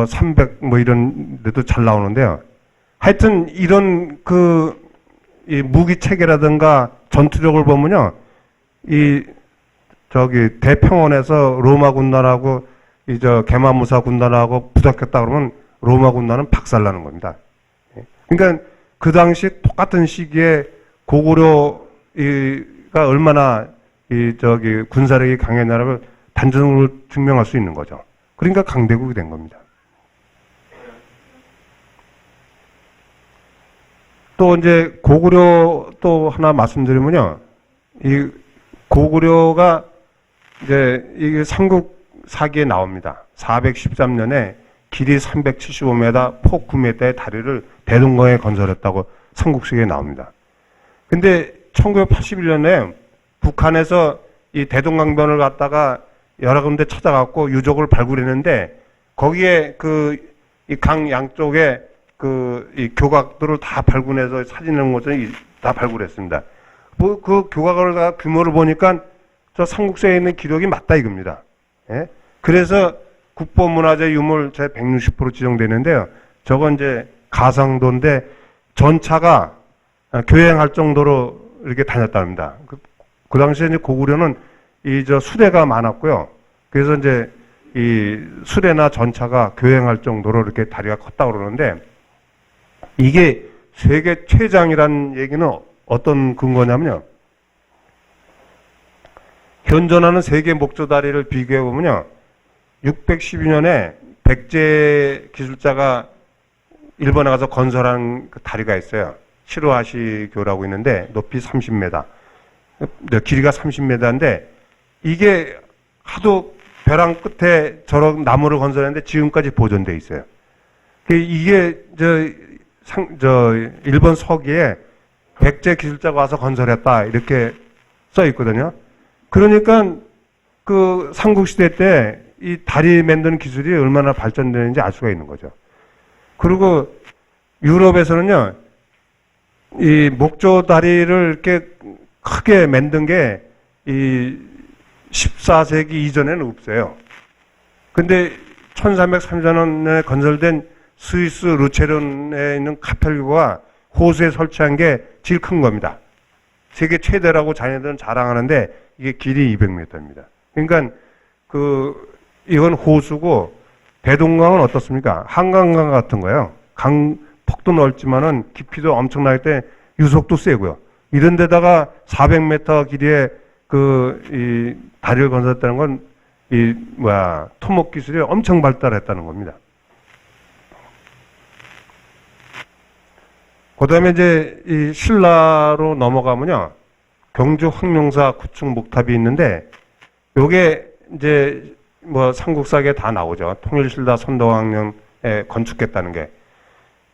300 이런 데도 잘 나오는데요. 하여튼 이런 이 무기 체계라든가 전투력을 보면요. 대평원에서 로마 군단하고 개마무사 군단하고 부닥쳤다 그러면 로마 군단은 박살나는 겁니다. 그러니까 그 당시 똑같은 시기에 고구려가 얼마나 군사력이 강했냐를 단전으로 증명할 수 있는 거죠. 그러니까 강대국이 된 겁니다. 또 이제 고구려 또 하나 말씀드리면요. 이 고구려가 이제 이게 삼국 사기에 나옵니다. 413년에 길이 375m, 폭 9m의 다리를 대동강에 건설했다고 삼국시기에 나옵니다. 근데 1981년에 북한에서 이 대동강변을 갖다가 여러 군데 찾아갖고 유적을 발굴했는데 거기에 이 강 양쪽에 이 교각들을 다 발굴해서 사진을 것을 다 발굴했습니다. 그 교각을 규모를 보니까 저 삼국시에 있는 기록이 맞다 이겁니다. 예? 그래서 국보문화재 유물 제 160% 지정되는데요. 저건 이제 가상도인데 전차가 교행할 정도로 이렇게 다녔답니다. 그 당시에 이제 고구려는 수레가 많았고요. 그래서 이제 이 수레나 전차가 교행할 정도로 이렇게 다리가 컸다고 그러는데 이게 세계 최장이라는 얘기는 어떤 근거냐면요. 현존하는 세계 목조 다리를 비교해 보면요. 612년에 백제 기술자가 일본에 가서 건설한 그 다리가 있어요. 시로하시교라고 있는데 높이 30m, 길이가 30m인데 이게 하도 벼랑 끝에 저런 나무를 건설했는데 지금까지 보존돼 있어요. 이게 일본 서기에 백제 기술자가 와서 건설했다 이렇게 써 있거든요. 그러니까 그 삼국시대 때 이 다리 만드는 기술이 얼마나 발전되는지 알 수가 있는 거죠. 그리고 유럽에서는요, 이 목조 다리를 이렇게 크게 만든 게 이 14세기 이전에는 없어요. 근데 1334년에 건설된 스위스 루체른에 있는 카펠교가 호수에 설치한 게 제일 큰 겁니다. 세계 최대라고 자기네들은 자랑하는데 이게 길이 200m입니다. 그러니까 이건 호수고 대동강은 어떻습니까? 한강강 같은 거예요. 폭도 넓지만은 깊이도 엄청나기 때문에 유속도 세고요. 이런 데다가 400m 길이의 이 다리를 건설했다는 건 토목 기술이 엄청 발달했다는 겁니다. 그 다음에 이제 이 신라로 넘어가면요. 경주 황룡사 구층 목탑이 있는데, 요게 이제 삼국사기에 다 나오죠. 통일신라 선동왕령에 건축했다는 게.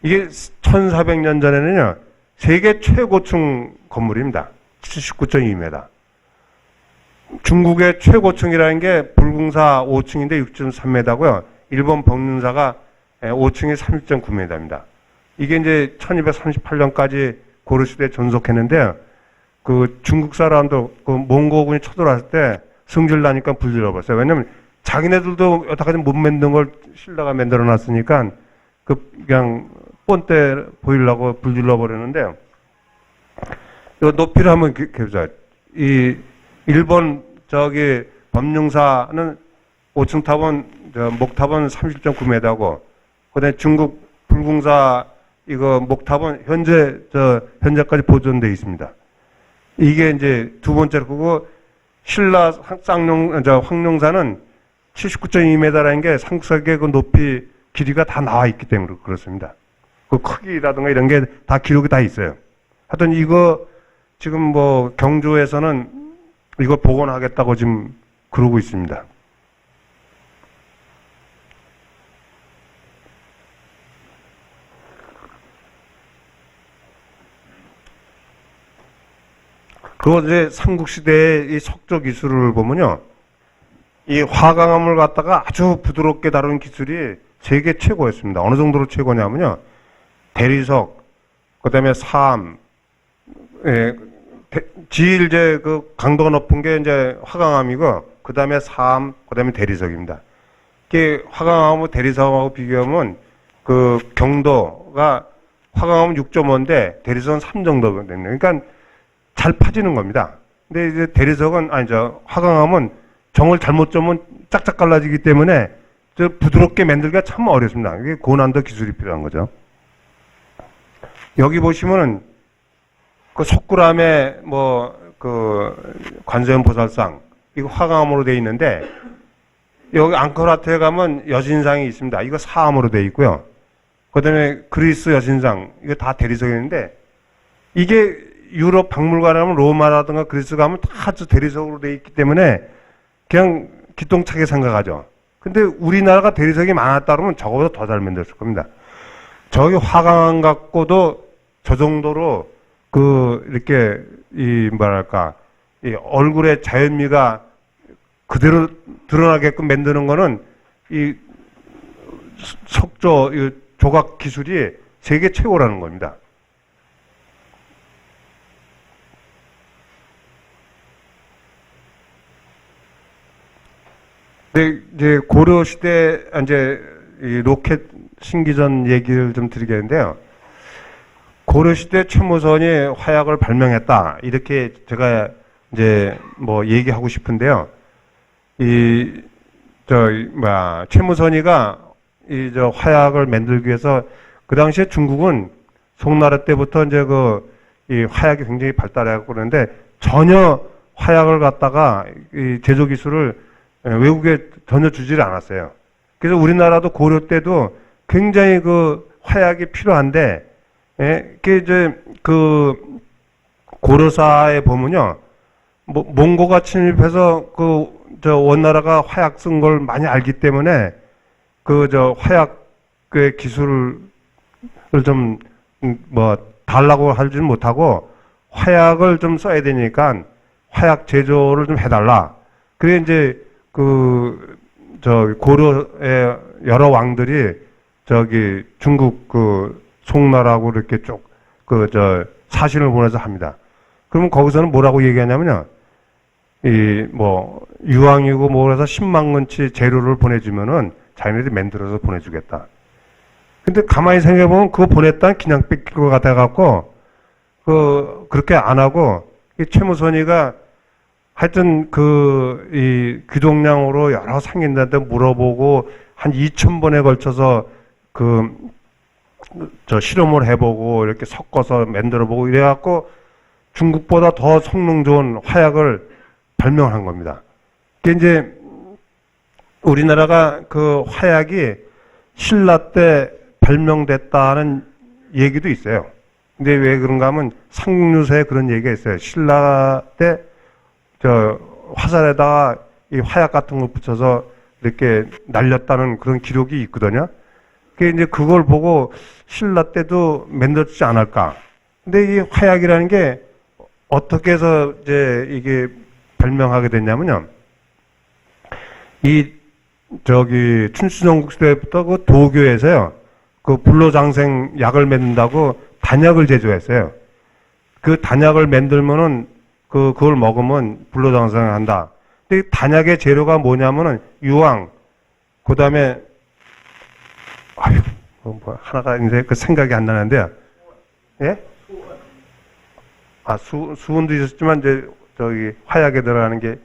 이게 1400년 전에는요, 세계 최고층 건물입니다. 79.2m. 중국의 최고층이라는 게 불궁사 5층인데 6.3m고요. 일본 법륜사가 5층이 30.9m입니다. 이게 이제 1238년까지 고려시대에 존속했는데요. 중국 사람도 몽고군이 쳐들어왔을 때 승질나니까 불질러버렸어요. 왜냐면 자기네들도 여태까지 못 만든 걸 신라가 만들어 놨으니까 그냥 뻔때 보이려고 불질러버렸는데, 이 높이를 한번 보자. 이 일본 법륜사는 5층 탑은 목탑은 30.9m고, 그다음에 중국 불궁사 목탑은 현재까지 보존되어 있습니다. 이게 이제 두 번째로 그거 신라 황룡사는 79.2m라는 게 삼국사기의 높이 길이가 다 나와 있기 때문에 그렇습니다. 크기라든가 이런 게 다 기록이 다 있어요. 하여튼 이거 지금 경주에서는 이걸 복원하겠다고 지금 그러고 있습니다. 그리고 이제 삼국시대의 이 석조 기술을 보면요. 이 화강암을 갖다가 아주 부드럽게 다루는 기술이 세계 최고였습니다. 어느 정도로 최고냐면요. 대리석, 그 다음에 사암, 제일 강도가 높은 게 이제 화강암이고, 그 다음에 사암, 그 다음에 대리석입니다. 이게 화강암하고 대리석하고 비교하면 경도가 화강암은 6.5인데 대리석은 3 정도 됩니다. 그러니까 잘 파지는 겁니다. 근데 이제 화강암은 정을 잘못 쪼면 짝짝 갈라지기 때문에 부드럽게 만들기가 참 어렵습니다. 이게 고난도 기술이 필요한 거죠. 여기 보시면은 석굴암에 관세음 보살상 이거 화강암으로 되어 있는데, 여기 앙코르와트에 가면 여신상이 있습니다. 이거 사암으로 되어 있고요. 그다음에 그리스 여신상 이거 다 대리석이었는데, 이게 유럽 박물관에 가면 로마라든가 그리스 가면 다 대리석으로 되어 있기 때문에 그냥 기똥차게 생각하죠. 근데 우리나라가 대리석이 많았다 그러면 저거보다 더 잘 만들었을 겁니다. 저기 화강암 갖고도 저 정도로 이렇게 이 얼굴의 자연미가 그대로 드러나게끔 만드는 거는 이 석조 조각 기술이 세계 최고라는 겁니다. 근데 이제 고려 시대 이 로켓 신기전 얘기를 좀 드리겠는데요. 고려 시대 최무선이 화약을 발명했다, 이렇게 제가 이제 얘기하고 싶은데요. 최무선이가 화약을 만들기 위해서 그 당시에 중국은 송나라 때부터 이제 이 화약이 굉장히 발달해갖고 그러는데 전혀 화약을 갖다가 이 제조 기술을 외국에 전혀 주지를 않았어요. 그래서 우리나라도 고려 때도 굉장히 화약이 필요한데, 고려사에 보면요, 몽고가 침입해서 원나라가 화약 쓴 걸 많이 알기 때문에 화약의 기술을 좀 달라고 하지는 못하고 화약을 좀 써야 되니까 화약 제조를 좀 해달라. 그래 이제 고려의 여러 왕들이 중국 송나라하고 이렇게 쭉 사신을 보내서 합니다. 그러면 거기서는 뭐라고 얘기하냐면요. 유황이고 그래서 10만 근치 재료를 보내주면은 자기네들이 만들어서 보내주겠다. 근데 가만히 생각해보면 그거 보냈다 그냥 뺏길 것 같아갖고, 그렇게 안 하고, 이 최무선이가 하여튼 이 귀동량으로 여러 상인들한테 물어보고, 한 2,000번에 걸쳐서 실험을 해보고, 이렇게 섞어서 만들어보고 이래갖고, 중국보다 더 성능 좋은 화약을 발명한 겁니다. 그게 이제, 우리나라가 그 화약이 신라 때 발명됐다는 얘기도 있어요. 근데 왜 그런가 하면 상류서에 그런 얘기가 있어요. 신라 때 화살에다가 이 화약 같은 거 붙여서 이렇게 날렸다는 그런 기록이 있거든요. 그게 이제 그걸 보고 신라 때도 만들었지 않을까. 근데 이 화약이라는 게 어떻게 해서 이제 이게 발명하게 됐냐면요. 춘추전국 시대부터 그 도교에서요. 그 불로장생 약을 만든다고 단약을 제조했어요. 그 단약을 만들면은 그걸 먹으면 불로장생을 한다. 근데 이 단약의 재료가 뭐냐면은 유황, 그 다음에 하나가 있는데 그 생각이 안 나는데요. 예? 수은도 있었지만 이제 화약에 들어가는 게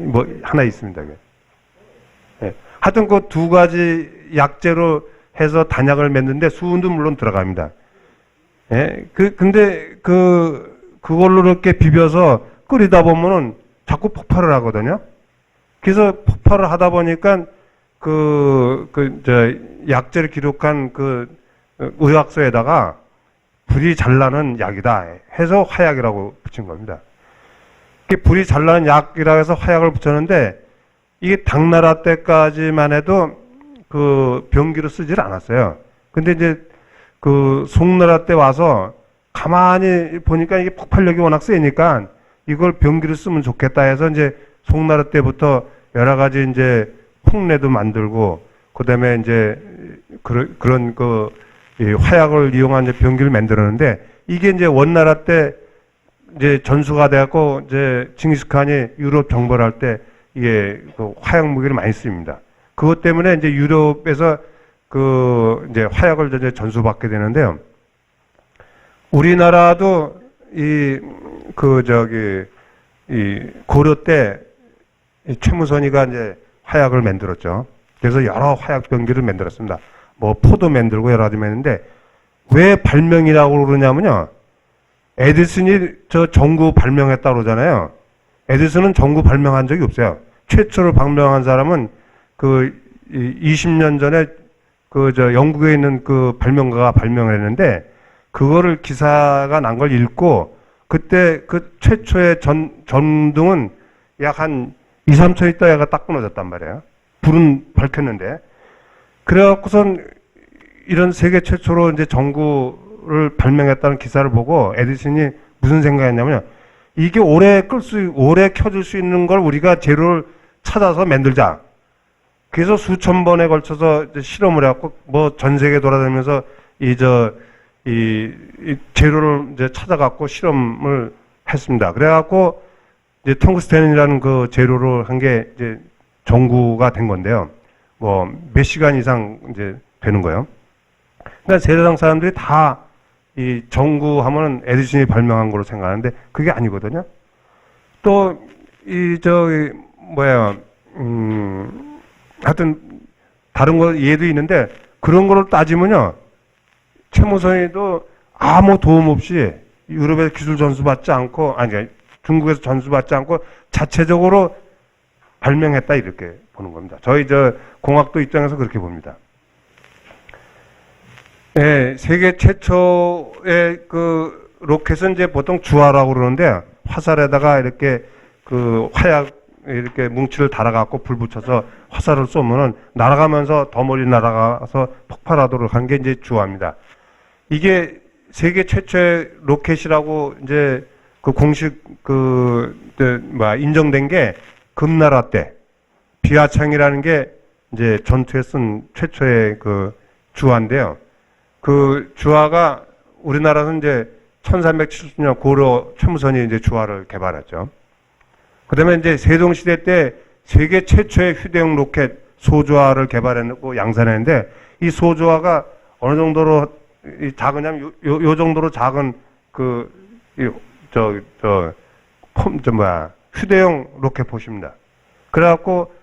뭐 하나 있습니다. 예. 하여튼 그 두 가지 약재로 해서 단약을 맺는데 수은도 물론 들어갑니다. 예. 근데 그걸로 이렇게 비벼서 끓이다 보면은 자꾸 폭발을 하거든요. 그래서 폭발을 하다 보니까 약재를 기록한 의학서에다가 불이 잘 나는 약이다 해서 화약이라고 붙인 겁니다. 불이 잘 나는 약이라 해서 화약을 붙였는데 이게 당나라 때까지만 해도 병기로 쓰질 않았어요. 근데 이제 송나라 때 와서 가만히 보니까 이게 폭발력이 워낙 세니까 이걸 병기로 쓰면 좋겠다 해서 이제 송나라 때부터 여러 가지 이제 콩래도 만들고 그다음에 이제 그런 이 화약을 이용한 이제 병기를 만들었는데 이게 이제 원나라 때 이제 전수가 돼갖고 이제 징기스칸이 유럽 정벌할 때 이게 화약 무기를 많이 씁니다. 그것 때문에 이제 유럽에서 이제 화약을 이제 전수받게 되는데요. 우리나라도 이 고려 때 최무선이가 이제 화약을 만들었죠. 그래서 여러 화약 병기를 만들었습니다. 뭐 포도 만들고 여러 가지 했는데 왜 발명이라고 그러냐면요. 에디슨이 전구 발명했다고 그러잖아요. 에디슨은 전구 발명한 적이 없어요. 최초로 발명한 사람은 20년 전에 영국에 있는 발명가가 발명을 했는데 그거를 기사가 난 걸 읽고 그때 최초의 전등은 약 한 2, 3초 있다 얘가 딱 끊어졌단 말이에요. 불은 밝혔는데. 그래갖고선 이런 세계 최초로 이제 전구를 발명했다는 기사를 보고 에디슨이 무슨 생각했냐면요. 이게 오래 켜줄 수 있는 걸 우리가 재료를 찾아서 만들자. 그래서 수천 번에 걸쳐서 이제 실험을 해갖고 뭐 전 세계 돌아다니면서 이 재료를 이제 찾아갖고 실험을 했습니다. 그래갖고 이제 텅구스텐이라는 그 재료를 한 게 이제 전구가 된 건데요. 뭐 몇 시간 이상 이제 되는 거예요. 그러니까 세상 사람들이 다 이 전구 하면은 에디슨이 발명한 거로 생각하는데 그게 아니거든요. 또 하여튼 다른 거 예도 있는데 그런 거를 따지면요. 최무선이도 아무 도움 없이 유럽에서 기술 전수받지 않고 중국에서 전수받지 않고 자체적으로 발명했다 이렇게 보는 겁니다. 저희 공학도 입장에서 그렇게 봅니다. 네, 세계 최초의 로켓은 이제 보통 주화라고 그러는데 화살에다가 이렇게 화약 이렇게 뭉치를 달아갖고 불 붙여서 화살을 쏘면은 날아가면서 더 멀리 날아가서 폭발하도록 한 게 이제 주화입니다. 이게 세계 최초의 로켓이라고 이제 공식 인정된 게 금나라 때 비아창이라는 게 이제 전투에 쓴 최초의 주화인데요. 그 주화가 우리나라는 이제 1370년 고려 최무선이 이제 주화를 개발했죠. 그다음에 이제 세종시대 때 세계 최초의 휴대용 로켓 소주화를 개발해놓고 양산했는데 이 소조화가 어느 정도로 작으냐면 요 정도로 작은 휴대용 로켓포트입니다. 그래갖고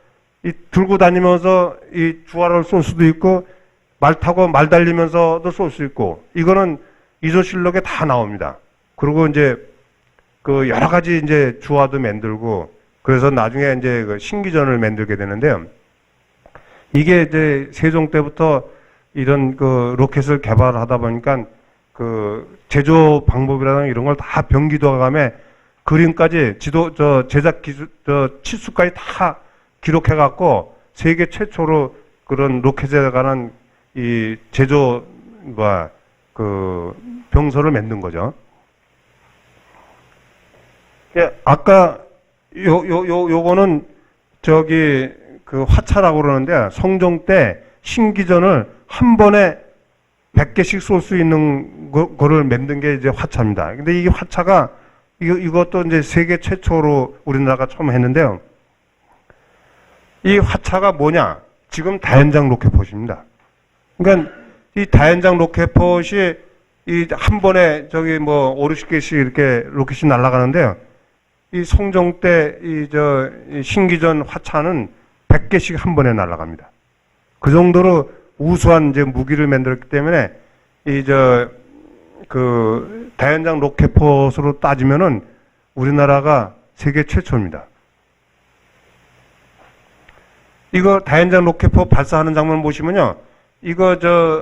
이 들고 다니면서 이 주화를 쏠 수도 있고 말 타고 말 달리면서도 쏠 수 있고 이거는 이조실록에 다 나옵니다. 그리고 이제 그 여러 가지 이제 주화도 만들고 그래서 나중에 이제 그 신기전을 만들게 되는데요. 이게 이제 세종 때부터 이런 그 로켓을 개발하다 보니까 그 제조 방법이라든가 이런 걸 다 병기도감에 그림까지 제작 기술, 치수까지 다 기록해 갖고 세계 최초로 그런 로켓에 관한 이 제조 병서를 만든 거죠. 예, 아까 요거는 그 화차라고 그러는데 성종 때 신기전을 한 번에 100개씩 쏠 수 있는 거를 만든 게 이제 화차입니다. 근데 이 화차가 이것도 이제 세계 최초로 우리나라가 처음 했는데요. 이 화차가 뭐냐? 지금 다연장 로켓포트입니다. 그러니까 이 다연장 로켓포트이 이 한 번에 5, 60개씩 이렇게 로켓이 날아가는데요. 이 성종 때 이 신기전 화차는 100개씩 한 번에 날아갑니다. 그 정도로 우수한 이제 무기를 만들었기 때문에 그 다연장 로켓포트로 따지면은 우리나라가 세계 최초입니다. 이거 다연장 로켓포트 발사하는 장면 보시면요. 이거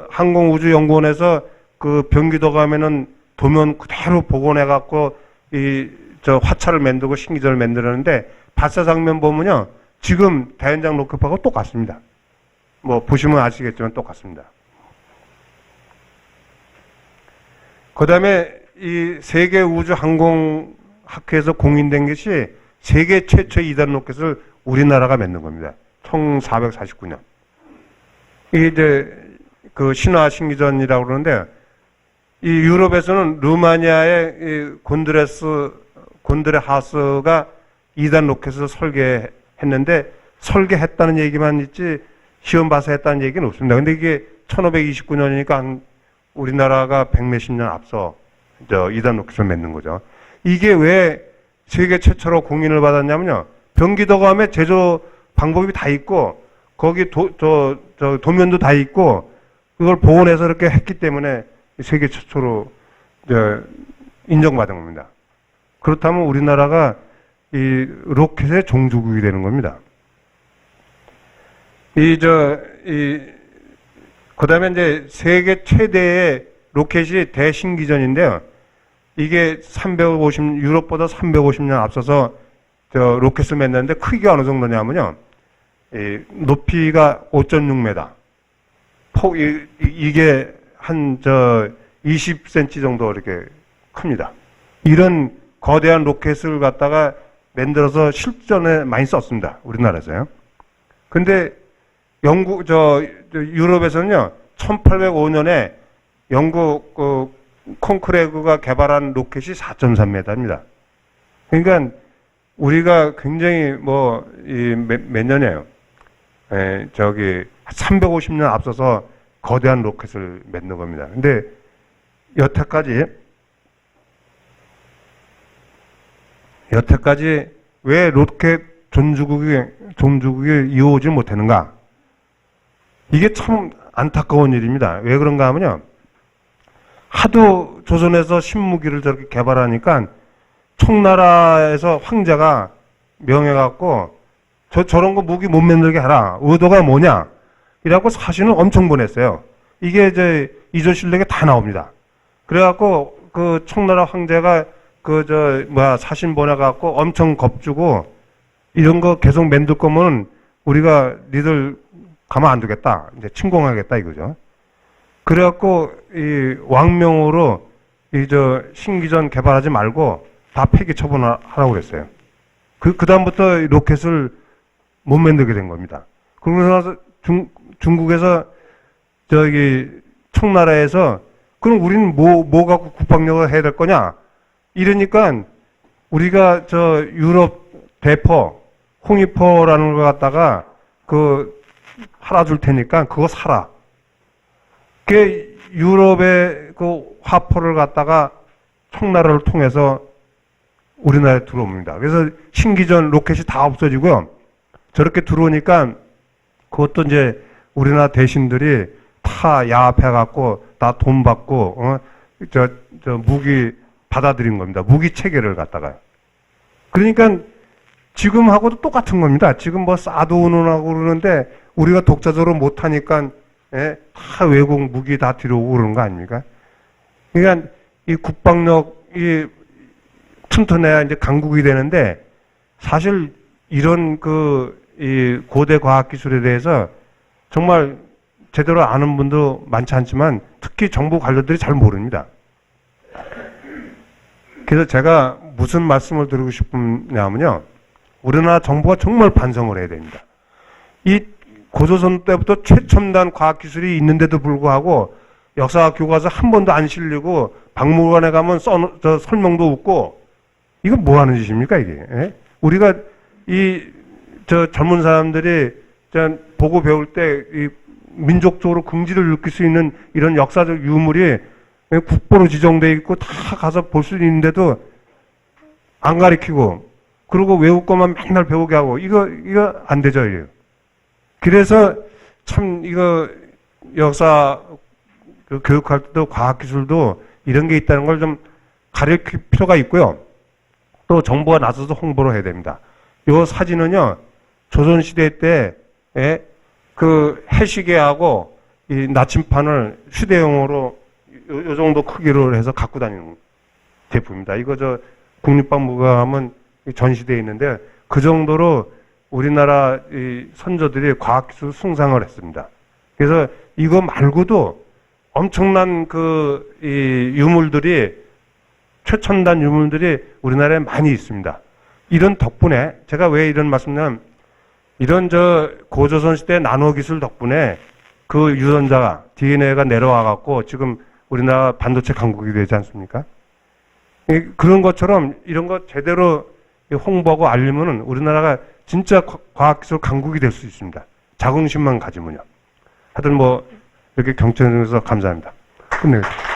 항공우주연구원에서 그 병기도 가면은 도면 그대로 복원해 갖고 화차를 만들고 신기전을 만들었는데 발사 장면 보면요. 지금 다연장 로켓포트하고 똑같습니다. 보시면 아시겠지만 똑같습니다. 그 다음에 이 세계우주항공학회에서 공인된 것이 세계 최초의 2단 로켓을 우리나라가 만든 겁니다. 1449년. 이게 이제 그 신화 신기전이라고 그러는데 이 유럽에서는 루마니아의 이 곤드레 하스가 2단 로켓을 설계했는데 설계했다는 얘기만 있지 시험 봐서 했다는 얘기는 없습니다. 근데 이게 1529년이니까 우리나라가 100몇십 년 앞서 2단 로켓을 만든 거죠. 이게 왜 세계 최초로 공인을 받았냐면요. 병기도감에 제조 방법이 다 있고 거기 도면도 다 있고 그걸 복원해서 이렇게 했기 때문에 세계 최초로 인정받은 겁니다. 그렇다면 우리나라가 이 로켓의 종주국이 되는 겁니다. 그 다음에 이제 세계 최대의 로켓이 대신기전인데요. 이게 유럽보다 350년 앞서서 로켓을 만드는데 크기가 어느 정도냐면요. 높이가 5.6m. 이게 한 20cm 정도 이렇게 큽니다. 이런 거대한 로켓을 갖다가 만들어서 실전에 많이 썼습니다. 우리나라에서요. 근데 유럽에서는요, 1805년에 영국 콩크레그가 개발한 로켓이 4.3m입니다. 그러니까 우리가 굉장히 몇 년이에요? 350년 앞서서 거대한 로켓을 만든 겁니다. 근데 여태까지 왜 로켓 종주국이 이어오지 못하는가? 이게 참 안타까운 일입니다. 왜 그런가 하면요. 하도 조선에서 신무기를 저렇게 개발하니까 청나라에서 황제가 명해갖고 저런 거 무기 못 만들게 하라. 의도가 뭐냐? 이라고 사신을 엄청 보냈어요. 이게 이조실록에 다 나옵니다. 그래갖고 그 청나라 황제가 사신 보내갖고 엄청 겁주고 이런 거 계속 만들 거면 우리가 니들 가만 안 두겠다. 이제 침공하겠다 이거죠. 그래갖고 이 왕명으로 신기전 개발하지 말고 다 폐기 처분하라고 그랬어요. 그 다음부터 로켓을 못 만들게 된 겁니다. 그러고 나서 중국에서 청나라에서 그럼 우리는 뭐 갖고 국방력을 해야 될 거냐? 이러니까 우리가 유럽 대포, 홍위포라는 걸 갖다가 팔아줄 테니까 그거 사라. 그 유럽의 그 화포를 갖다가 청나라를 통해서 우리나라에 들어옵니다. 그래서 신기전 로켓이 다 없어지고요. 저렇게 들어오니까 그것도 이제 우리나라 대신들이 다 야합해갖고 다 돈 받고, 저 무기 받아들인 겁니다. 무기 체계를 갖다가요. 그러니까 지금하고도 똑같은 겁니다. 지금 뭐 사드오는하고 그러는데 우리가 독자적으로 못하니까 다 외국 무기 다 들여오고 그러는 거 아닙니까? 그러니까 이 국방력이 튼튼해야 이제 강국이 되는데 사실 이런 이 고대 과학 기술에 대해서 정말 제대로 아는 분도 많지 않지만 특히 정부 관료들이 잘 모릅니다. 그래서 제가 무슨 말씀을 드리고 싶냐면요. 우리나라 정부가 정말 반성을 해야 됩니다. 이 고조선 때부터 최첨단 과학기술이 있는데도 불구하고 역사 교과서 한 번도 안 실리고 박물관에 가면 설명도 없고 이거 뭐 하는 짓입니까 이게? 예? 우리가 젊은 사람들이 보고 배울 때 이 민족적으로 긍지를 느낄 수 있는 이런 역사적 유물이 국보로 지정돼 있고 다 가서 볼 수 있는데도 안 가르치고 그리고 외국 것만 맨날 배우게 하고 이거 안 되죠 이게. 그래서 참 이거 역사 교육할 때도 과학기술도 이런 게 있다는 걸 좀 가르칠 필요가 있고요. 또 정부가 나서서 홍보를 해야 됩니다. 이 사진은요 조선시대 때 그 해시계하고 이 나침판을 휴대용으로 요 정도 크기로 해서 갖고 다니는 제품입니다. 이거 국립박물관 가면 전시되어 있는데 그 정도로 우리나라 이 선조들이 과학기술 숭상을 했습니다. 그래서 이거 말고도 엄청난 이 유물들이 최첨단 유물들이 우리나라에 많이 있습니다. 이런 덕분에 제가 왜 이런 말씀드냐면 이런 고조선 시대 나노 기술 덕분에 그 유전자가 DNA가 내려와 갖고 지금 우리나라 반도체 강국이 되지 않습니까? 그런 것처럼 이런 거 제대로 홍보하고 알리면은 우리나라가 진짜 과학기술 강국이 될 수 있습니다. 자긍심만 가지면요. 하여튼 이렇게 경청해 주셔서 감사합니다. 끝내겠습니다.